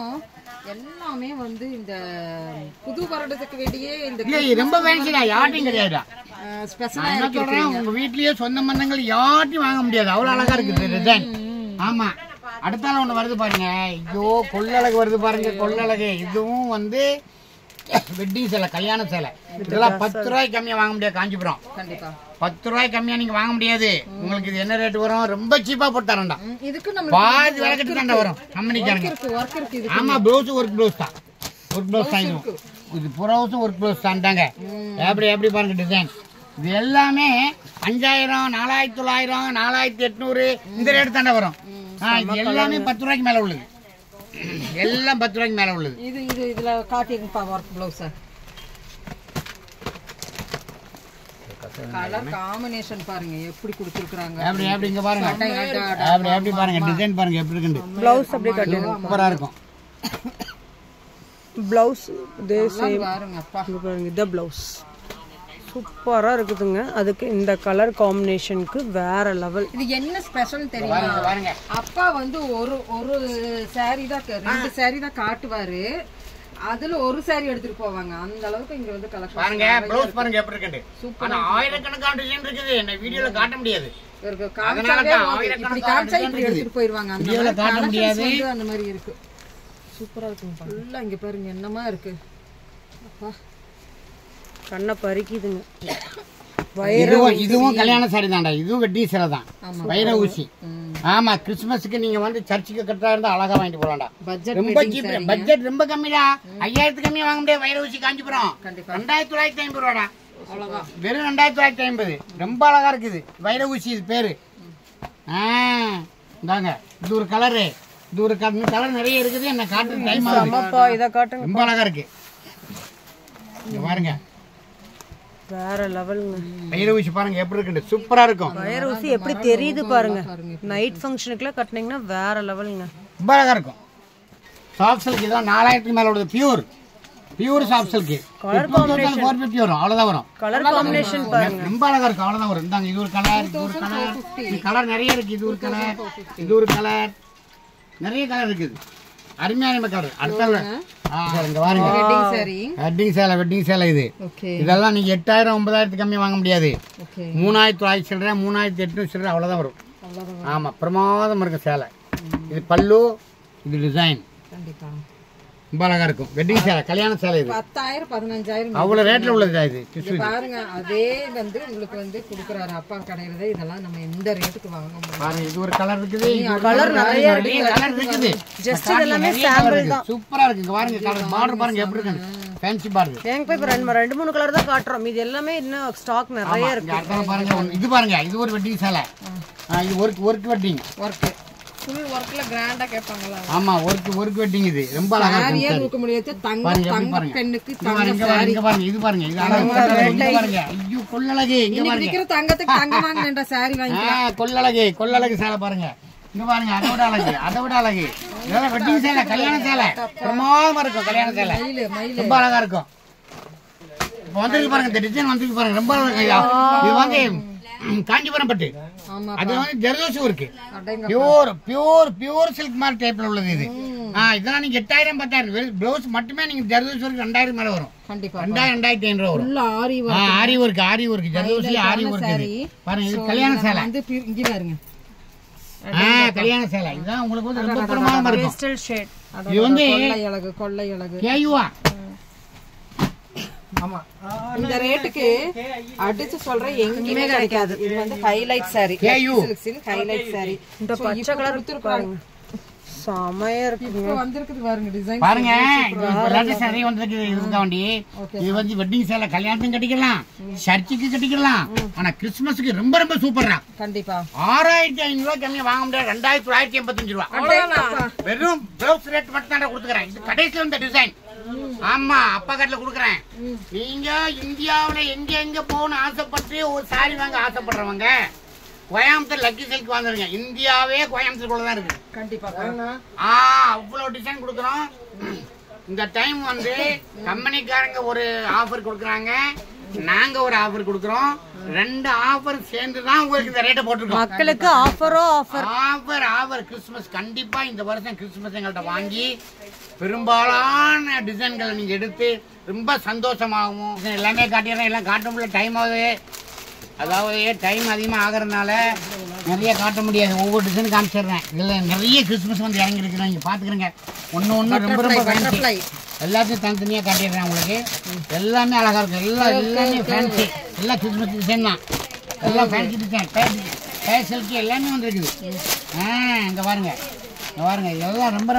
C: எல்லாமே வந்து இந்த புது வருடத்துக்கு வேண்டியே இந்த
B: ரொம்ப வேணுச்சுடா யார்ட்டையும் கிடையாதுடா
C: ஸ்பெஷலா
B: என்ன சொல்றேன் உங்க வீட்லயே சொந்த பந்தங்கள் யார்ட்டையும் வாங்க முடியாது அவ்வளவு அழகா இருக்கு டிசைன் ஆமா அடுத்தால ஒண்ணு வருது பாருங்க ஐயோ கொள்ளழகு வருது பாருங்க கொள்ளழகு இதுவும் வந்து வெட்டிங் சேலை கல்யாண சேலை இதெல்லாம் 10 ரூபாய்க்கு கம்மியா வாங்க முடியாது காஞ்சிபுரம்
C: கண்டிப்பா
B: 10 ரூபாய்க்கு கம்மியா நீங்க வாங்க முடியாது உங்களுக்கு இது என்ன ரேட் வரும் ரொம்ப சீப்பா போட்டு தரேன்டா
C: இதுக்கு நம்ம
B: பாதி விலை கட்டி தாண்டா வரும் கம்பெனிக்காரங்க
C: வர்க் இருக்கு இது
B: ஆமா ப்ளவுஸ் ஒர்க் ப்ளவுஸ் தான் ஒர்க் ப்ளவுஸ் தான் இது புறவுசும் ஒர்க் ப்ளவுஸ் தான்டாங்க எப்படி எப்படி பாருங்க டிசைன் இது எல்லாமே 5000 4900 4800 இந்த ரேட் தாண்டா வரும் இது எல்லாமே 10 ரூபாய்க்கு மேல உள்ளது எல்லாம் 10 ரூபாய்க்கு மேல உள்ளது
C: இது இது இதுல காட்டிங்கப்பா வர்க் ப்ளவுஸ் கலர் காம்பினேஷன் பாருங்க எப்படி கொடுத்திருக்காங்க
B: அப்படி அப்படி இங்க பாருங்க அப்படி அப்படி பாருங்க டிசைன் பாருங்க எப்படி இருக்கு
A: ப்ளவுஸ் அப்படியே கட்டுங்க
B: சூப்பரா இருக்கும்
A: ப்ளவுஸ் இதே சேம்
C: பாருங்கப்பா
A: பாருங்க இத ப்ளவுஸ் சூப்பரா இருக்குதுங்க அதுக்கு இந்த கலர் காம்பினேஷனுக்கு வேற லெவல்
C: இது என்ன ஸ்பெஷல் தெரியுமா
B: பாருங்க
C: அப்பா வந்து ஒரு சாரி தான் 2 சாரி தான் காட்டுவாரு அதுல ஒரு சாரி எடுத்துட்டு போவாங்க அந்த அளவுக்கு இங்க வந்து கலெக்ஷன்
B: பாருங்க ப்ளவுஸ் பாருங்க எப்படி இருக்கு சூப்பர் ஆனா ஆயிரக்கணக்கான டிசைன் இருக்குது என்ன வீடியோல காட்ட முடியாது
C: இப்படி காமிச்சா இப்படி எடுத்துட்டு போயிருவாங்க அந்த
B: வீடியோல காட்ட முடியாது
C: அந்த மாதிரி இருக்கு சூப்பரா இருக்குங்க ஃபுல்லா இங்க பாருங்க என்னமா இருக்கு அப்பா
A: கண்ணை பறிக்குதுங்க
B: இதுவும் கல்யாண சாரி தான்டா இதுவும் வெட்டி சேலை தான் வைர ஊசி ஆமா கிறிஸ்துமஸ்க்கு நீங்க வந்து சர்ச்சுக்கு கட்டா இருந்தா அழகா வாங்கிட்டு போலாம்டா ரொம்ப சீப் பட்ஜெட் ரொம்ப கம்மிடா 5000 கம்மியா வாங்க முடியாது வைர ஊசி காஞ்சிபுரம் 2950 ரூபாடா அவ்வளவுதான் வெறும் 2950 ரொம்ப அழகா இருக்குது வைர ஊசி இது பேரு இந்தாங்க இது ஒரு கலரு இது ஒரு கலர் நிறைய இருக்குது என்ன காட்டுற டைம் ஆகுது
A: இத காட்டுங்க
B: ரொம்ப அழகா இருக்கு இங்க பாருங்க
A: வேற லெவலுங்க.
B: வயிறு ஊசி பாருங்க எப்படி இருக்குன்னு, சூப்பரா இருக்கும்.
A: வயர் ஊசி எப்படி தெரியுது பாருங்க. நைட் ஃபங்க்ஷனுக்குலாம் கட்டினீங்கன்னா வேற லெவலுங்க.
B: ரொம்ப அழகா இருக்கும். சாஃப்ட் சில்க் இதான் 4000க்கு மேல உள்ளது. Pure soft silk.
A: Colour combination
B: 450 வரும், அவ்வளவுதான் வரும்.
A: கலர் காம்பினேஷன் பாருங்க.
B: ரொம்ப அழகா இருக்கும், அவ்வளவுதான் வரும். இந்தாங்க இது ஒரு கலர், இது ஒரு கலர், இது கலர் நிறைய இருக்கு. இது ஒரு கலர், இது ஒரு கலர், நிறைய கலர் இருக்குது. அருமையான கலர். அடுத்த இங்க பாருங்க, வெட்டிங் சேலை இது. இதெல்லாம் நீங்க 8000 9000 கம்மி வாங்க முடியாது. 3900 சில்லற, 3800 சில்லற, அவ்வளவுதான் வரும். ஆமா, பிரமாதம் இருக்கு சேலை. இது பல்லு, இது டிசைன் ரொம்ப அழகா இருக்கும். வெட்டிங் சேலை, கல்யாண சேலை. இது
C: 10,000 15,000
B: அவ்வளவு ரேட்ல உள்ளது. இது
C: பாருங்க, அதே வந்து உங்களுக்கு வந்து குடுக்குறாரு அப்பா கடையில. இதெல்லாம் நம்ம எந்த ரேட்டுக்கு வாங்க முடியும்
B: பாருங்க. இது ஒரு கலர் இருக்குது,
A: கலர் நிறைய
B: கலர் இருக்குது.
A: ஜஸ்ட் இதெல்லாம் சாம்பிள் தான்.
B: சூப்பரா இருக்கு. இங்க பாருங்க கலர் பார்டர் பாருங்க எப்படி இருக்கு. Fancy border.
A: ஏங்க போய் 2-3 கலர் தான் காட்டுறோம். இது எல்லாமே இன்னும் ஸ்டாக் நிறைய இருக்கு.
B: பாருங்க இது பாருங்க, இது ஒரு வெட்டிங் சேலை. இது ஒர்க் வெட்டிங்.
C: ஃபுல் வர்க்ல கிராண்டா கேட்பாங்களா?
B: ஆமா, ஒர்க் வெட்டிங். இது ரொம்ப அழகா இருக்கு.
C: சாரியா இருக்க முடியாது. தங்க பெண்ணுக்கு
B: தங்க சாரி. இங்க பாருங்க, இது பாருங்க, இது அழகா பாருங்க. ஐயோ கொள்ளழகு. இங்க பாருங்க,
C: விக்கிற தங்கத்துக்கு தங்க வாங்குறேன்டா சாரி வாங்கிக்கலாம்.
B: கொள்ளழகு சேலை பாருங்க. இங்க பாருங்க, அதை விட அழகு. இதெல்லாம் வெட்டிங் சேலை, கல்யாண சேலை. பிரமாதமா இருக்கும் கல்யாண சேலை. ரொம்ப அழகா இருக்கும். இப்போ வந்துருக்கு பாருங்க, இந்த டிசைன் வந்துருக்கு பாருங்க. ரொம்ப அழகா இருக்கு. இது வந்து காஞ்சிபுரம் பட்டு. அது வந்து ஜர்தோசி இருக்கு. பியூர் சில்க் மாதிரி டைப்ல உள்ளது இது. இதெல்லாம் நீங்க 8000 10,000 பிளவுஸ் மட்டுமே நீங்க ஜர்தோசி ஒர்க் 2000 மேல வரும். 2000 வரும். ஆரி ஒர்க் ஜர்தோசி ஆரி ஒர்க். இது பாருங்க, இது கல்யாண சேலை.
C: இங்க பாருங்க,
B: கல்யாண சேலை. இதுதான் உங்களுக்கு வந்து ரொம்ப பிரமாதமா இருக்கும்.
A: Pastel shade.
B: இது வந்து
C: கொள்ளை அழகு
B: கேயுவா.
C: ஆமா, இந்த ரேட்டுக்கு அடிச்சு சொல்றேன் எங்கேயுமே கிடைக்காது. இது வந்து ஹைலைட் சாரி, ஹைலைட் சாரி.
A: இந்த பச்சை கலர் பாருங்க, செமையா இருக்கு.
C: இப்போ வந்திருக்குது பாருங்க டிசைன்
B: பாருங்க. லேட்டஸ்ட் நிறைய வந்திருக்கு. இதுக்காண்டி இது வந்து வெட்டிங் சேலை கல்யாணத்துக்கு கட்டிக்கலாம், சர்ச்சுக்கு கட்டிக்கலாம். ஆனா கிறிஸ்துமஸ்க்கு ரொம்ப ரொம்ப சூப்பரா.
C: கண்டிப்பா
B: 6500 ரூபாய் கம்மியா வாங்க முடியாது. 2985 ரூபாய் வெறும் பிளவுஸ் ரேட் மட்டும் தான் கொடுக்குறேன். இது கடைசியில் வந்த டிசைன். ஆமா, அப்பா கட்டில குடுக்குறேன். நீங்க இந்தியாவுல எங்க போகணும்னு ஆசைப்பட்டு ஒரு சாரி வாங்க ஆசைப்படுறவங்க கோயம்புத்தூர் லக்கி சில்க் வந்துருங்க. இந்தியாவே கோயம்புத்தூருக்குள்ளதான் இருக்கு.
C: கண்டிப்பா
B: அவ்வளவு டிசைன் கொடுக்குறோம். இந்த டைம் வந்து கம்பெனிக்காரங்க ஒரு ஆஃபர் கொடுக்குறாங்க, நாங்க ஒரு ஆஃபர் கொடுக்குறோம். 2 ஆஃபர் சேர்ந்துதான் உங்களுக்கு இந்த ரேட்டை போட்டிருக்கோம்.
A: மக்களுக்கு ஆஃபர்
B: கிறிஸ்துமஸ். கண்டிப்பா இந்த வருஷம் கிறிஸ்துமஸ் எங்கள்கிட்ட வாங்கி பெரும்பாலான டிசைன்களை நீங்க எடுத்து ரொம்ப சந்தோஷமாகவும். எல்லாமே காட்டிடுறேன், எல்லாம் காட்ட முடியல, டைம் ஆகுது. அதாவது டைம் அதிகமாக ஆகிறதுனால நிறைய காட்ட முடியாது. ஒவ்வொரு டிசைன் காமிச்சிடுறேன். இதில் நிறைய கிறிஸ்துமஸ் வந்து இறங்கிருக்குறேன். நீங்கள் பார்த்துக்கிறேங்க. ஒன்று ரொம்ப ஃபேன்சி. எல்லாத்தையும் தனித்தனியாக காட்டிடுறேன் உங்களுக்கு. எல்லாமே அழகாக இருக்கும். எல்லாமே ஃபேன்சி. எல்லாம் கிறிஸ்துமஸ் டிசைன் தான். எல்லாம் ஃபேன்சி டிசைன். சில்க் எல்லாமே வந்துருக்குது. இங்கே பாருங்க, இதெல்லாம் ரொம்ப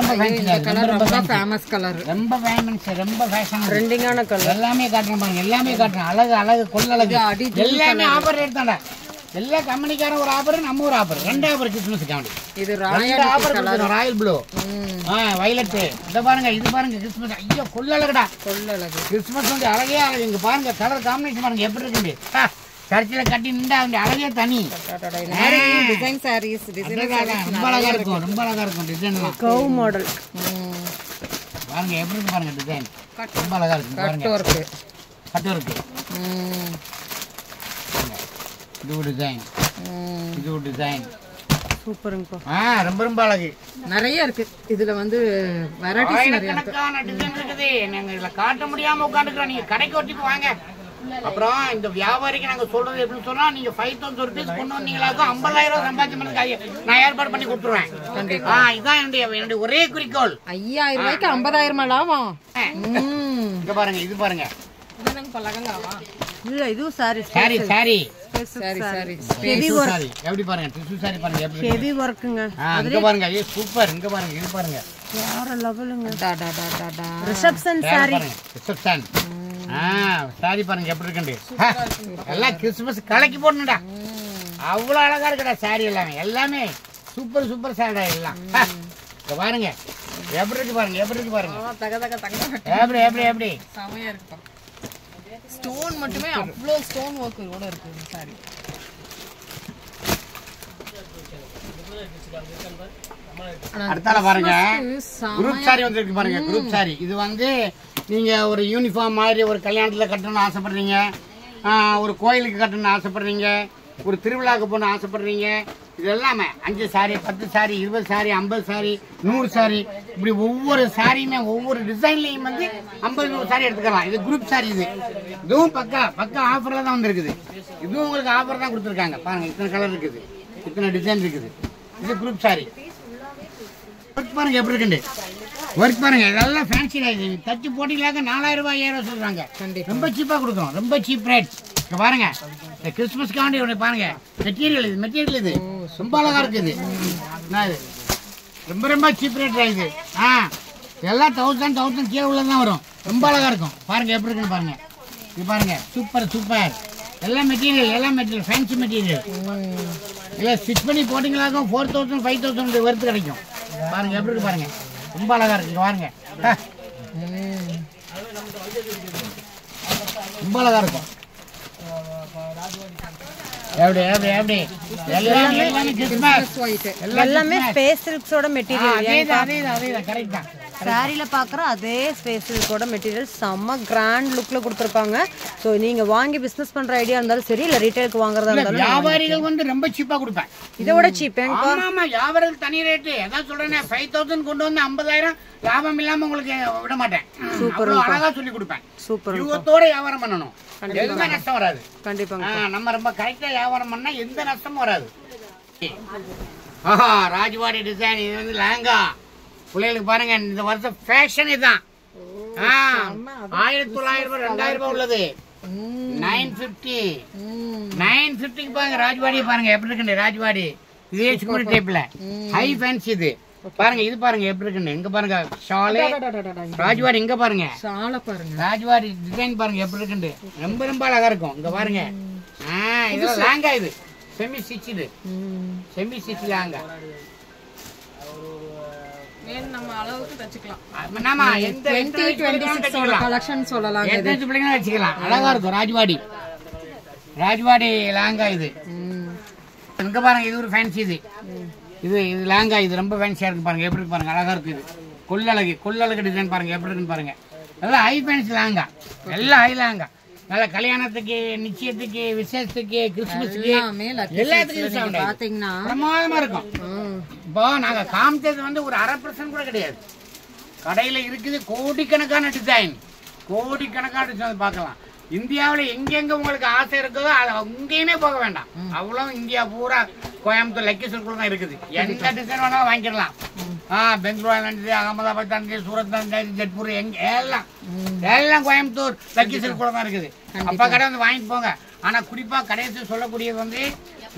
C: ஃபேமஸ் கலர்.
B: ரொம்ப ஃபேஷன்
A: ட்ரெண்டிங்கான கலர்.
B: எல்லாமே காட்டுறேன் பாருங்க, எல்லாமே காட்டுறேன். அழகு கொள்ளழகு. எல்லாமே ஆஃபர் ரேட் தானே. எல்லா கம்பெனிக்காரன் ஒரு ஆஃபர், நம்ம ஒரு ஆஃபர். 2 offer Christmas.
C: இது
B: ராயல் ப்ளூ, வயலட். இத பாருங்க, இது பாருங்க கிறிஸ்துமஸ். ஐயோ கொள்ளழகுடா, கொள்ளழகு. கிறிஸ்துமஸ் வந்து அழகே அழகு. இங்க பாருங்க கலர் காம்பினேஷன் பாருங்க எப்படி இருக்கு. சர்ச்சில் கட்டி நின்றா அந்த அழகே தனி.
C: டிசைன் சாரீஸ்
B: ரொம்ப அழகா இருக்கும். டிசைன்
A: கவ் மாடல்
B: பாருங்க எப்படி இருக்கு பாருங்க. டிசைன் ரொம்ப அழகா இருக்கு. Cut work. இது ஒரு டிசைன்
A: சூப்பருங்கப்பா.
B: ரொம்ப அழகு.
C: நிறைய இருக்கு. இதுல வந்து வெரைட்டிஸ் நிறைய இருக்கு.
B: டிசைன் இருக்குது. நாங்க இதுல காட்ட முடியாம உட்காந்துக்கிறோம். நீங்க கடைக்கு ஒட்டிட்டு வாங்க. அப்புறம் இந்த வியாபாரிக்கு நாங்க சொல்றது எப்படின்னு சொன்னா, நீங்க 5000 rupees கொண்டு வந்தீங்களாக்கும் 50,000 ரூபாய் சம்பாதிச்சு நான் ஏற்பாடு பண்ணி கொடுத்துருவேன். இதுதான் என்னுடைய ஒரே குறிக்கோள்.
C: 5000 ரூபாய்க்கு 50,000 லாபம்.
B: இங்க பாருங்க, இது பாருங்க.
A: இல்ல இதுவும் சாரி
B: ஹெவி வர்க். எப்படி பாருங்க டிஷ்யூ சாரி பாருங்க எப்படி
A: ஹெவி வர்க்குங்க.
B: இங்க பாருங்க, இது சூப்பர். இங்க பாருங்க, இது பாருங்க
A: வேற லெவலுங்க. Reception sorry.
B: சாரி பாருங்க எப்படி இருக்குண்டு. எல்லாம் கிறிஸ்துமஸ் கலக்கி போடணும்டா. அவ்வளவு அழகா இருக்குடா சாரி எல்லாமே சூப்பர் சாரிடா எல்லாம். இங்க பாருங்க எப்படி இருக்கு பாருங்க. எப்படி
D: ஸ்டோன் மட்டுமே அவ்வளோ ஸ்டோன் ஒர்க் கூட இருக்கு இந்த சாரி.
B: அடுத்தால பாருங்க குரூப் சாரி வந்துருக்கு பாருங்க. குரூப் சாரி இது வந்து நீங்க ஒரு யூனிஃபார்ம் மாதிரி ஒரு கல்யாணத்துல கட்டணும்னு ஆசைப்படுறீங்க, ஒரு கோயிலுக்கு கட்டணும்னு ஆசைப்படுறீங்க, ஒரு திருவிழாவுக்கு போகணும்னு ஆசைப்படுறீங்க. இது எல்லாமே 5 sorry 10 sorry 20 sorry 50 sorry 100 sorry இப்படி ஒவ்வொரு சாரியுமே ஒவ்வொரு டிசைன்லயும் வந்து 50-100 சாரி எடுத்துக்கலாம். இது குரூப் சாரி. இதுவும் பக்கா ஆஃபர்ல தான் வந்துருக்குது. இதுவும் உங்களுக்கு ஆஃபர் தான் கொடுத்துருக்காங்க. பாருங்க இத்தனை கலர் இருக்குது, இத்தனை டிசைன் இருக்குது. இது குரூப் சாரி. ஒர்க் பாருங்க எப்படி இருக்குண்டு. ஒர்க் பாருங்க இதெல்லாம் ஃபேன்சி ஆயிடுது. தச்சு போட்டிங்களாக்க 4000 ரூபாய் 5000 சொல்றாங்க. ரொம்ப சீப்பா கொடுக்குறோம். ரொம்ப சீப் ரேட். இங்க பாருங்க இந்த கிறிஸ்துமஸ்க்காண்டி ஒன்று பாருங்க. மெட்டீரியல் இது ரொம்ப அழகா இருக்குது. ரொம்ப ரொம்ப சீப் ரேட் இது. எல்லாம் 1000 கீழே உள்ளதான் வரும். ரொம்ப அழகா இருக்கும். பாருங்க எப்படி இருக்குன்னு பாருங்க. இது பாருங்க சூப்பர். எல்லாம் மெட்டீரியல் ஃபேன்சி மெட்டீரியல். இல்லை ஸ்டிச் பண்ணி போட்டிங்களாக்கும் 4000 5000 வருது கிடைக்கும். பாருங்க எப்படி இருக்கு பாருங்க. ரொம்ப அழகா இருக்கு. இங்க பாருங்க ரொம்ப அழகா இருக்கும்.
A: எல்லாமே ஸ்பேஸ் சில்க்ஸோட மெட்டீரியல்.
B: அதேதான் கரெக்ட் தான்.
A: சாரியில பாக்குற அதே ஸ்பேஸ் சில்கோட மெட்டீரியல் செம்ம கிராண்ட் லுக்ல கொடுத்துருக்காங்க. ஸோ நீங்க வாங்கி பிசினஸ் பண்ற ஐடியா இருந்தாலும் சரி, இல்ல ரீட்டைலுக்கு வாங்குறதா இருந்தாலும்
B: வியாபாரிகள் வந்து ரொம்ப சீப்பா கொடுப்பேன்.
A: இதோட சீப்.
B: ஆமா வியாபாரிகள் தனி ரேட்டு. அதான் சொல்றேன் 5000 கொண்டு வந்து 50000 லாபம் இல்லாம உங்களுக்கு விட மாட்டேன். சூப்பர் அழகா சொல்லி கொடுப்பேன். சூப்பர் யூகத்தோட வியாபாரம் பண்ணணும். எந்த நஷ்டம் வராது.
A: கண்டிப்பாங்க.
B: நம்ம ரொம்ப கரெக்டா வியாபாரம் பண்ணா எந்த நஷ்டமும் வராது. ராஜ்வாடி டிசைன். இது வந்து லெஹங்கா பிள்ளைகளுக்கு பாருங்க. இந்த வருஷம் ஃபேஷன் இதுதான். 1900 2000 உள்ளது. 950 பாருங்க. ராஜ்வாடி பாருங்க எப்படி இருக்கு. ராஜ்வாடி இதே சுமரி டைப்ல ஹை ஃபேன்சி. இது பாருங்க. இது பாருங்க எப்படி இருக்கு. இங்க பாருங்க ஷாலே ராஜ்வாடி. இங்க பாருங்க ஷால பாருங்க. ராஜ்வாடி டிசைன் பாருங்க எப்படி இருக்கு. ரொம்ப ரொம்ப அழகா இருக்கும். இங்க பாருங்க. இது லாங்கா. இது செமி ஸ்டிச் லாங்கா.
D: நம்ம அளவுக்கு தச்சுக்கலாம்.
B: நாம எந்த
C: 2026 கலெக்ஷன் சொல்லலாம்.
B: வச்சுக்கலாம். அழகா இருக்கும். ராஜ்வாடி லாங்கா. இது இங்க பாருங்க. இது ஒரு ஃபேன்சி. இது லாங்கா. இது ரொம்ப ஃபேன்சியா இருக்கு. பாருங்க எப்படி இருக்கு பாருங்க. அழகா இருக்கு. இது கொள்ளழகு டிசைன் பாருங்க எப்படி இருக்குன்னு பாருங்க. எல்லாம் ஹை ஃபேன்சி லாங்கா. எல்லாம் ஹை லாங்கா. நல்ல கல்யாணத்துக்கு, நிச்சயத்துக்கு, விசேஷத்துக்கு, கிறிஸ்துமஸ்க்கு எல்லாத்துக்கும் பாத்தீங்கன்னா பிரமாதமா இருக்கும். இப்போ நாங்க காமிச்சது வந்து ஒரு 1/2% கூட கிடையாது. கடையில இருக்குது கோடிக்கணக்கான டிசைன் பார்க்கலாம். இந்தியாவில் எங்கெங்க உங்களுக்கு ஆசை இருக்குதோ அங்கேயுமே போக வேண்டாம். அவ்வளவு இந்தியா பூரா கோயம்புத்தூர் லக்கி சர்க்கிள் தான் இருக்குது. எந்த டிசைன் வேணாலும் வாங்கிடலாம். பெங்களூர், அகமதாபாத், சூரத், ஜெட்பூர் எல்லாம் கோயம்புத்தூர் லக்கி சர்க்கிள் தான் இருக்குது. அப்ப கடை வந்து வாங்கிட்டு போங்க. ஆனா குறிப்பா கடைசி சொல்லக்கூடியது வந்து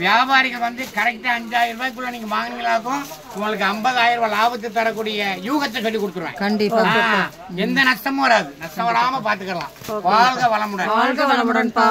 B: வியாபாரிகள் வந்து கரெக்டா 5000 ரூபாய்க்குள்ள நீங்க வாங்கினாலும் உங்களுக்கு 50000 ரூபாய் லாபத்தை தரக்கூடிய யூகத்தை சொல்லி கொடுத்துருவேன்.
C: கண்டிப்பா
B: எந்த நஷ்டமும் வராது. நஷ்டம் வராம பாத்துக்கலாம். வாழ்க வளமுடன்.
A: வாழ்க வளமுடன்ப்பா.